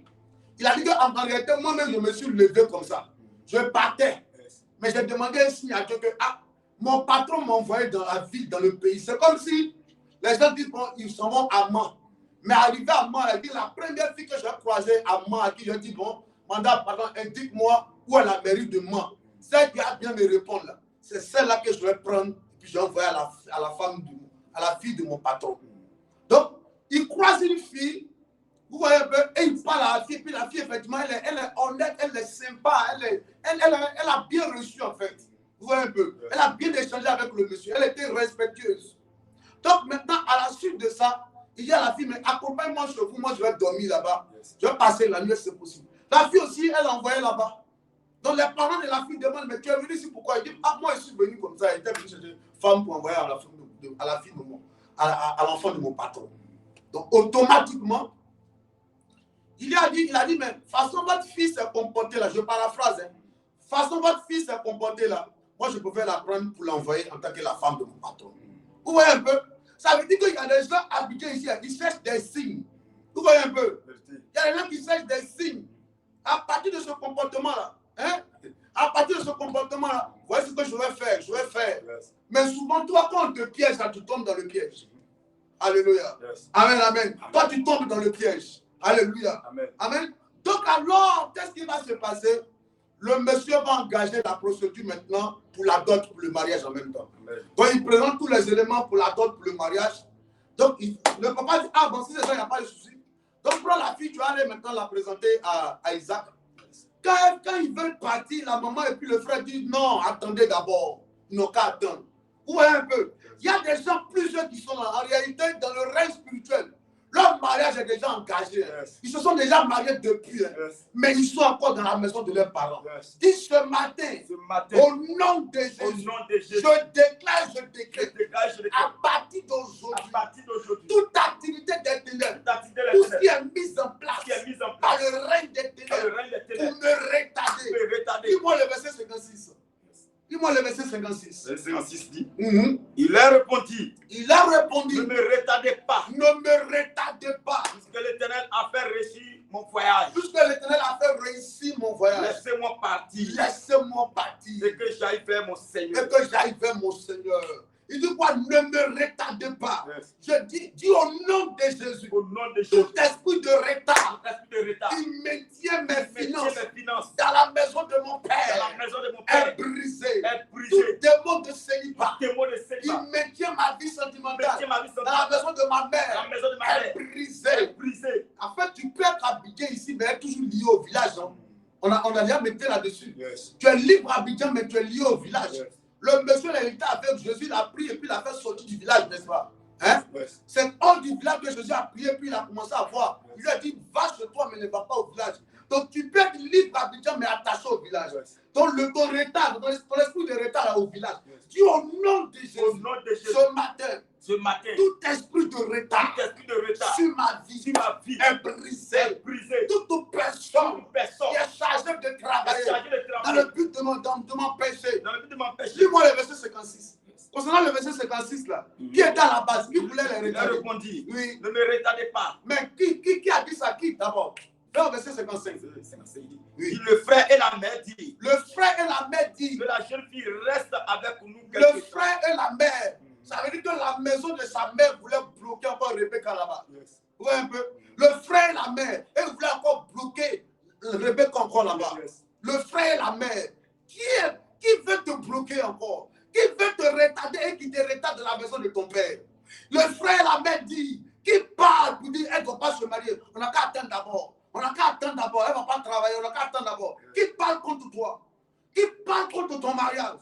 Il a dit qu'en réalité, moi-même, je me suis levé comme ça. Je partais. Mais j'ai demandé un signe à Dieu que mon patron m'a envoyé dans la ville, dans le pays. C'est comme si les gens disent, bon, ils s'en vont à Mans. Mais arrivé à Mans, elle dit, la première fille que j'ai croisée à Mans, à qui j'ai dit, bon, mandat, pardon, indique-moi où est la mairie de Mans. Celle qui a bien me répondre là, c'est celle-là que je vais prendre et puis je vais envoyer à la fille de mon patron. Donc, il croise une fille, vous voyez un peu, et il parle à la fille, puis la fille, effectivement, elle est honnête, elle est sympa, elle a bien reçu en fait. Vous voyez un peu, elle a bien échangé avec le monsieur, elle était respectueuse. Donc maintenant, à la suite de ça, il dit à la fille, mais accompagne-moi chez vous, moi je vais dormir là-bas, je vais passer la nuit, c'est possible. La fille aussi, elle a envoyé là-bas. Donc les parents de la fille demandent, mais tu es venu ici pourquoi? Il dit, moi je suis venu comme ça, il était venu chercher une femme pour envoyer à l'enfant de mon patron. Donc automatiquement, il a dit, mais façon votre fille s'est comportée là, je paraphrase, hein, façon votre fille s'est comportée là, moi je pouvais la prendre pour l'envoyer en tant que la femme de mon patron. Vous voyez un peu? Ça veut dire qu'il y a des gens habitués ici, ils cherchent des signes. Vous voyez un peu? Il y a des gens qui cherchent des signes. À partir de ce comportement-là, hein? À partir de ce comportement-là, voyez ce que je vais faire, Yes. Mais souvent, toi, quand on te piège, là, tu tombes dans le piège. Alléluia. Yes. Amen, amen. Toi, tu tombes dans le piège. Alléluia. Amen. Amen. Donc alors, qu'est-ce qui va se passer? Le monsieur va engager la procédure maintenant pour la dot, pour le mariage en même temps. Amen. Donc, il présente tous les éléments pour la dot, pour le mariage. Donc, le papa dit, bon, si c'est ça, il n'y a pas de souci. Donc, prends la fille, tu vas aller maintenant la présenter à Isaac. Quand ils veulent partir, la maman et puis le frère disent non, attendez d'abord. Ils n'ont qu'à attendre. Vous voyez un peu. Il y a des gens, plusieurs qui sont là. En réalité, dans le règne spirituel, leur mariage est déjà engagé. Yes. Ils se sont déjà mariés depuis. Yes. Mais ils sont encore dans la maison de leurs parents. Yes. Dis ce matin, Ce matin, au nom de Jésus, au nom de Jésus, je déclare, je je décrète, déclare, je déclare, à partir à d'aujourd'hui, partir d'aujourd'hui, toute activité des ténèbres, toute activité tout ce des qui est mis en place qui est mise en par place le règne des dans le ténèbres règne des pour ténèbres me retarder. peut retarder. Dis-moi le verset 56. Dis-moi le verset 56. Le 56 dit, Mhm. il leur répondit, Il a répondu, ne me retardez pas, ne me retardez pas, puisque l'Éternel a fait réussir mon voyage. puisque l'Éternel a fait réussir mon voyage. Laissez-moi partir Laissez-moi partir et que j'aille vers mon et Seigneur. que j'aille vers mon Seigneur. Il dit quoi? Ne me retardez pas. Yes. Je dis au nom de Jésus, Au nom de Jésus, tout esprit de retard tout esprit de retard, qui maintient mes mettez finances mes finances dans la maison de mon dans père la maison de mon est père, brisé. est Tout brisé. démon de célibat Tout démon de qui célibat, maintient ma vie sentimentale mettez ma vie dans la sentimentale maison de ma dans la mère maison de ma est mère, brisé. est brisé. En fait, tu peux être à Abidjan ici, mais être toujours lié au village. Hein. On a déjà mis là-dessus. Yes. Tu es libre à Abidjan, mais tu es lié au village. Yes. Le monsieur l'a été avec Jésus, il a prié et puis il a fait sortir du village, n'est-ce pas? Hein? Yes. C'est hors du village que Jésus a prié, puis il a commencé à voir. Il lui a dit, va chez toi, mais ne va pas au village. Donc tu peux être libre à Abidjan, mais attaché au village. Yes. Donc ton retard, ton esprit de retard là, au village. Yes. Dis au nom de Jésus, Au nom de Jésus, ce matin, tout tout esprit de retard esprit de retard sur ma vie sur ma vie est brisé. est brisé. Toute personne Toute personne qui est chargée de est travailler chargée de dans travailler le but de m'empêcher. dans le but de m'empêcher. Lis-moi le verset 56. Concernant le verset 56 là, qui était à la base, qui voulait les Il a retarder? répondu, Oui. ne me retardez pas. Mais qui a dit ça? Qui d'abord? Dans le verset 55. Oui. Le frère et la mère dit Le frère et la mère disent, que la jeune fille reste avec nous le quelque temps. frère et la mère, ça veut dire que la maison de sa mère voulait bloquer encore Rebecca là-bas. Yes. Vous voyez un peu? Le frère et la mère, ils voulaient encore bloquer Rebecca encore là-bas. Yes. Le frère et la mère, qui veut te bloquer encore? Qui veut te retarder et qui te retarde de la maison de ton père? Le frère et la mère dit, qui parle pour dire, elle ne doit pas se marier. On n'a qu'à attendre d'abord. On n'a qu'à attendre d'abord. Elle ne va pas travailler. On n'a qu'à attendre d'abord. Qui parle contre toi? Qui parle contre ton mariage?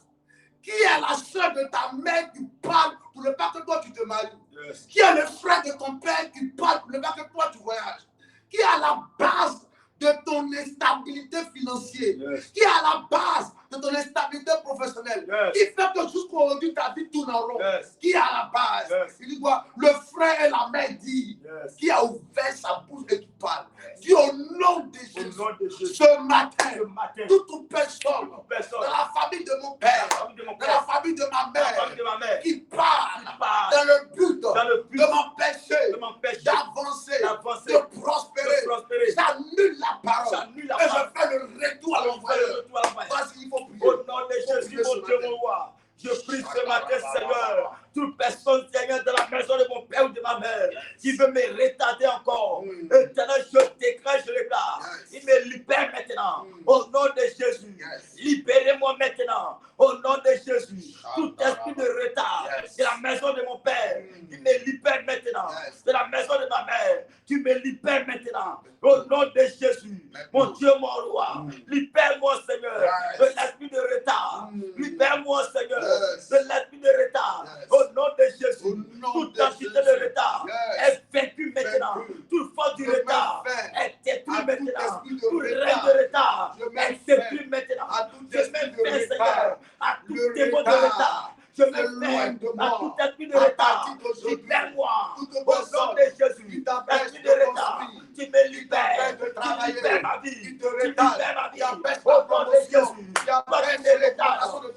Qui est la soeur de ta mère qui parle pour ne pas que toi tu te maries? Yes. Qui est le frère de ton père qui parle pour ne pas que toi tu voyages? Qui est à la base de ton instabilité financière? Yes. Qui est à la base de ton instabilité professionnelle? Yes. Qui fait que jusqu'aujourd'hui ta vie tourne en rond? Yes. Qui est à la base? Yes. Il dit quoi? Le frère et la mère dit, Yes. qui a ouvert sa bouche et qui parle. Dis au nom de Au Jésus, nom de Jésus, ce matin, ce matin, toute personne toute personne dans la famille de mon dans la père, famille de mon dans père, la famille de ma dans la mère, famille de ma mère, qui parle qui parle dans le but dans le but de m'empêcher de m'empêcher d'avancer, d'avancer, de prospérer. de prospérer. J'annule la parole J'annule la et parole. je fais le retour à Le l'envoyeur. retour à l'envoyeur. Parce qu'il faut prier. Au nom de Jésus, mon Dieu, mon roi, je prie ce matin, Seigneur, toute personne, Seigneur, de la maison de mon père ou de ma mère, qui veut me retarder encore, éternel, je déclare, je déclare, il me libère maintenant, au nom de Jésus, libérez-moi maintenant, au nom de Jésus, tout esprit de retard de la maison de mon père, il me libère maintenant, de la maison de ma mère, tu me libères maintenant, au nom de Jésus, mon Dieu, mon roi, libère-moi, Seigneur, de l'esprit de retard, libère-moi, Seigneur, de l'esprit de retard, au nom de Jésus, toute entité de retard est vaincue maintenant, toute force du retard est détruite maintenant, tout règne de retard est détruit maintenant, je mets fin, Seigneur, à tout démon de retard. Je me fais à tout esprit de retard. Libère-moi au nom de Jésus. Esprit de retard, tu me libères. Tu libères ma vie. Tu libères ma vie. Au nom de Jésus. Toi qui me retard,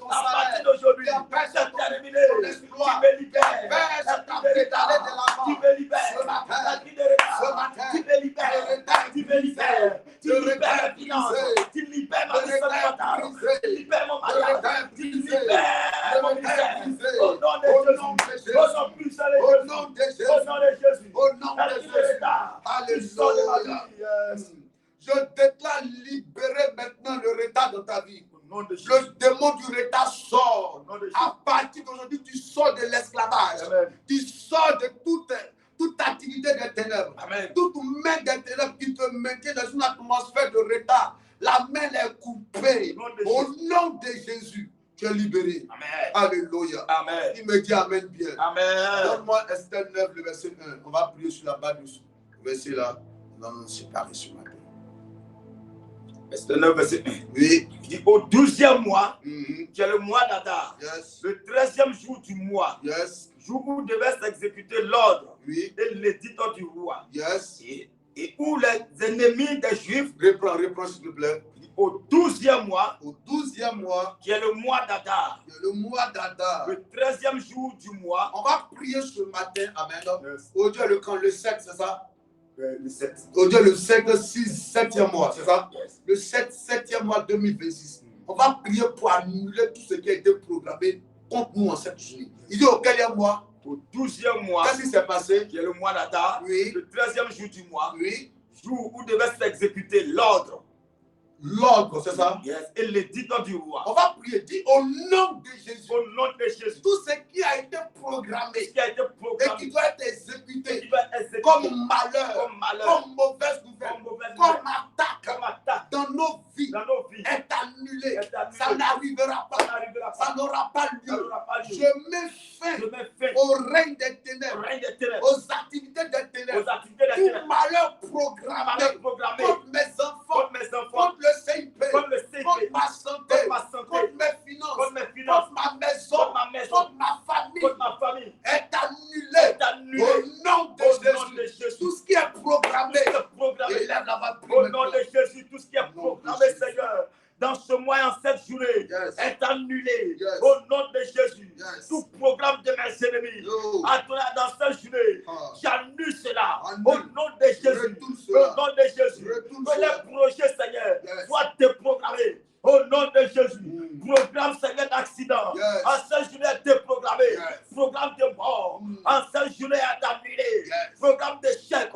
à partir d'aujourd'hui, c'est terminé. Tu me libères. Esprit de retard, tu me libères. Esprit de retard, tu me libères. Tu me libères. Tu libères mes finances. Tu libères ma vie sentimentale. Tu libères mon mariage. Tu libères mon ministère. Au nom de Jésus, au nom puissant de Jésus, au nom de Jésus, Au nom de Jésus. Alléluia. Je déclare libérer maintenant le retard dans ta vie. Au nom de Jésus. Le démon du retard sort. Au nom de Jésus. À partir d'aujourd'hui, tu sors de l'esclavage. Amen. Tu sors de toute activité des ténèbres. Amen. Toute main des ténèbres qui te maintient dans une atmosphère de retard, la main est coupée. Au nom de Jésus, tu es libéré. Amen. Alléluia. Amen. Il me dit Amen bien. Amen. Donne-moi Esther 9, le verset 1. On va prier sur la base de ce verset là. Nous allons nous séparer ce matin. Esther 9, verset 1. Oui. Il dit au 12e mois, Mhm. qui est le mois d'Adar, Yes. le 13e jour du mois, Yes. jour où devait s'exécuter l'ordre Oui. et l'édit du roi, Yes. et où les ennemis des Juifs, Reprends s'il te plaît. au 12e mois, Au 12e mois, qui est le mois d'Adar, le mois d'Adar, le 13e jour du mois, on va prier ce matin. Amen. Yes. Au Dieu le camp, le 7, c'est ça? le 7. Au Dieu le 7, 6, 7e mois, c'est ça? Yes. Le 7, 7e mois 2026. On va prier pour annuler tout ce qui a été programmé contre nous en cette journée. Il dit auquel mois? Au 12e mois, Qu'est-ce qui s'est passé? qui est le mois d'Adar, Oui. le 13e jour du mois, Oui. jour où devait s'exécuter l'ordre, L'ordre, c'est ça? yes, et l'édit du roi. On va prier. Dis au nom de Jésus. Au nom de Jésus, Tout ce qui a été ce programmé qui a été et programmé, qui doit être qui exécuté doit être exécuté comme malheur, comme malheur, comme mauvaise nouvelle, comme mauvaise comme nouvelle, attaque comme attaque dans nos vies dans nos vies, est annulé. est annulé. Ça n'arrivera Ça pas. n'arrivera Ça pas. n'aura pas Ça lieu. n'aura pas lieu. Je mets fin Je mets fin au règne des au ténèbres, règne des ténèbres, aux activités des aux ténèbres, activités des tout ténèbres, malheur malheur programmé programmé contre mes enfants, contre mes enfants, contre le CIP, contre le CP, contre ma santé, contre ma santé, contre mes finances, contre mes finances, contre ma maison, contre ma maison, contre ma famille, contre ma famille, est annulé est annulé. au nom de Au nom de Jésus. Jésus. Tout ce qui est programmé, Tout ce qui est programmé, élève la voix, prie au nom maintenant. de Jésus, tout ce qui est Au nom de programmé, Jésus. Seigneur, dans ce mois et en cette journée, Yes. est annulé. Yes. Au nom de Jésus, Yes. tout programme de mes ennemis, Yo. dans cette journée, Ah. j'annule cela. Annule. Au nom de Jésus, Retourne au cela. nom de Jésus, Retourne que cela. les projets, Seigneur, Yes. soient déprogrammés. Au nom de Jésus, Mm. programme, Seigneur, d'accident, Yes. en cette journée est déprogrammé. Yes. Programme de mort, Mm. en cette journée est annulé. Yes. Programme d'échec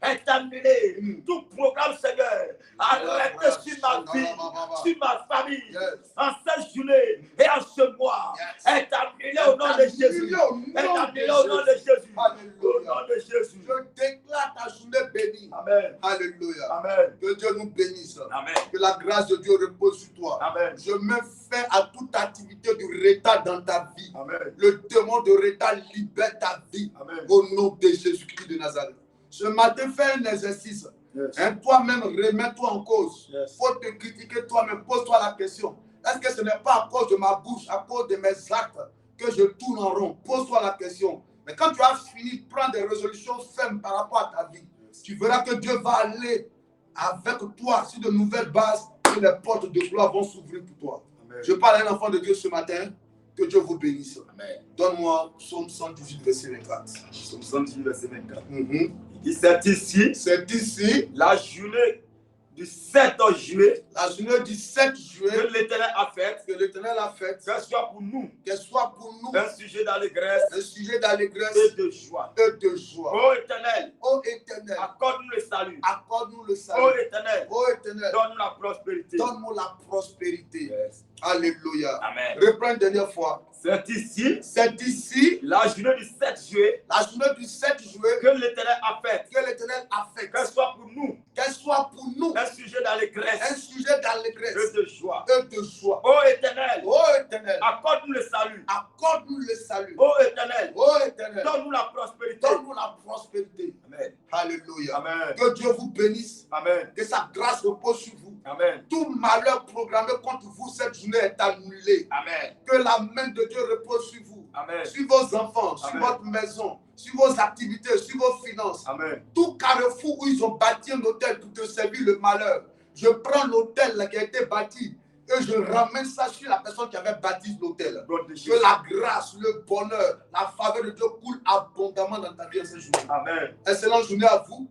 est annulé. Mm. Tout programme, Seigneur, arrêté Yes. sur ma vie, Yes. sur ma famille, Yes. en cette journée et en ce mois, Yes. est annulé au nom de Jésus. Au nom Est de annulé au nom de Jésus. Au Alléluia. nom de Jésus. Je déclare ta journée bénie. Amen. Alléluia. Amen. Que Dieu nous bénisse. Amen. Que la grâce de Dieu repose sur toi. Amen. Je mets fin à toute activité du retard dans ta vie. Amen. Le démon de retard libère ta vie. Amen. Au nom de Jésus-Christ de Nazareth. Ce matin, fais un exercice. Yes. Hein, toi-même, remets-toi en cause. Yes. Faut te critiquer toi-même. Pose-toi la question. Est-ce que ce n'est pas à cause de ma bouche, à cause de mes actes que je tourne en rond? Pose-toi la question. Mais quand tu as fini, prends des résolutions fermes par rapport à ta vie. Tu verras que Dieu va aller avec toi sur de nouvelles bases et les portes de gloire vont s'ouvrir pour toi. Amen. Je parle à un enfant de Dieu ce matin. Que Dieu vous bénisse. Amen. Donne-moi Psaume 118, verset 24. Psaume 118, verset 24. Mhm. Il dit, c'est ici C'est ici, la journée du 7 juillet la journée du 7 que juillet, l'Éternel a faite, que l'Éternel a faite, que ce soit pour nous qu'elle soit pour nous un sujet d'allégresse un sujet d'allégresse et de joie. et de joie. Ô Éternel, Ô Éternel, accorde-nous le salut. accorde-nous le Ô salut. Éternel, Ô Éternel, donne-nous la prospérité. donne-nous la prospérité. Yes. Alléluia. Amen. Reprends une dernière fois. C'est ici C'est ici, la journée du 7 juillet la journée du 7 juillet, que l'Éternel a faite, que l'Éternel a fait. que ce soit pour nous Qu'elle soit pour nous un sujet un d'allégresse sujet d'allégresse et de joie. et de joie. Ô Éternel, Ô Éternel, accorde-nous le salut. accorde-nous le salut. Ô Éternel, Ô Éternel, donne-nous la prospérité. donne-nous la prospérité. Amen. Alléluia. Amen. Que Dieu vous bénisse. Amen. Que sa grâce repose sur vous. Amen. Tout malheur programmé contre vous cette journée est annulé. Amen. Que la main de Dieu repose sur vous, Amen. sur vos enfants, sur Amen. votre maison, sur vos activités, sur vos finances. Amen. Tout carrefour où ils ont bâti un hôtel pour te servir le malheur, je prends l'hôtel là qui a été bâti et je ramène ça sur la personne qui avait bâti l'hôtel. Que la grâce, le bonheur, la faveur de Dieu coule abondamment dans ta vie en cette journée. Amen. Excellente journée à vous.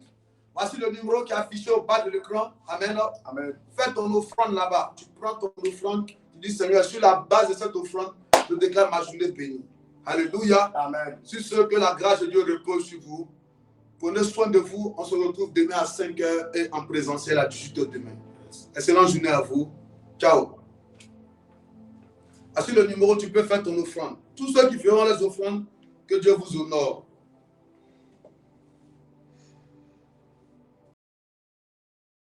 Voici le numéro qui est affiché au bas de l'écran. Amen. Amen. Fais ton offrande là-bas. Tu prends ton offrande. Tu dis, Seigneur, sur la base de cette offrande, je déclare ma journée bénie. Alléluia. Amen. Sur ce, que la grâce de Dieu repose sur vous. Prenez soin de vous. On se retrouve demain à 5h et en présentiel à 18h demain. Excellente journée à vous. Ciao. Voici le numéro, tu peux faire ton offrande. Tous ceux qui feront les offrandes, que Dieu vous honore.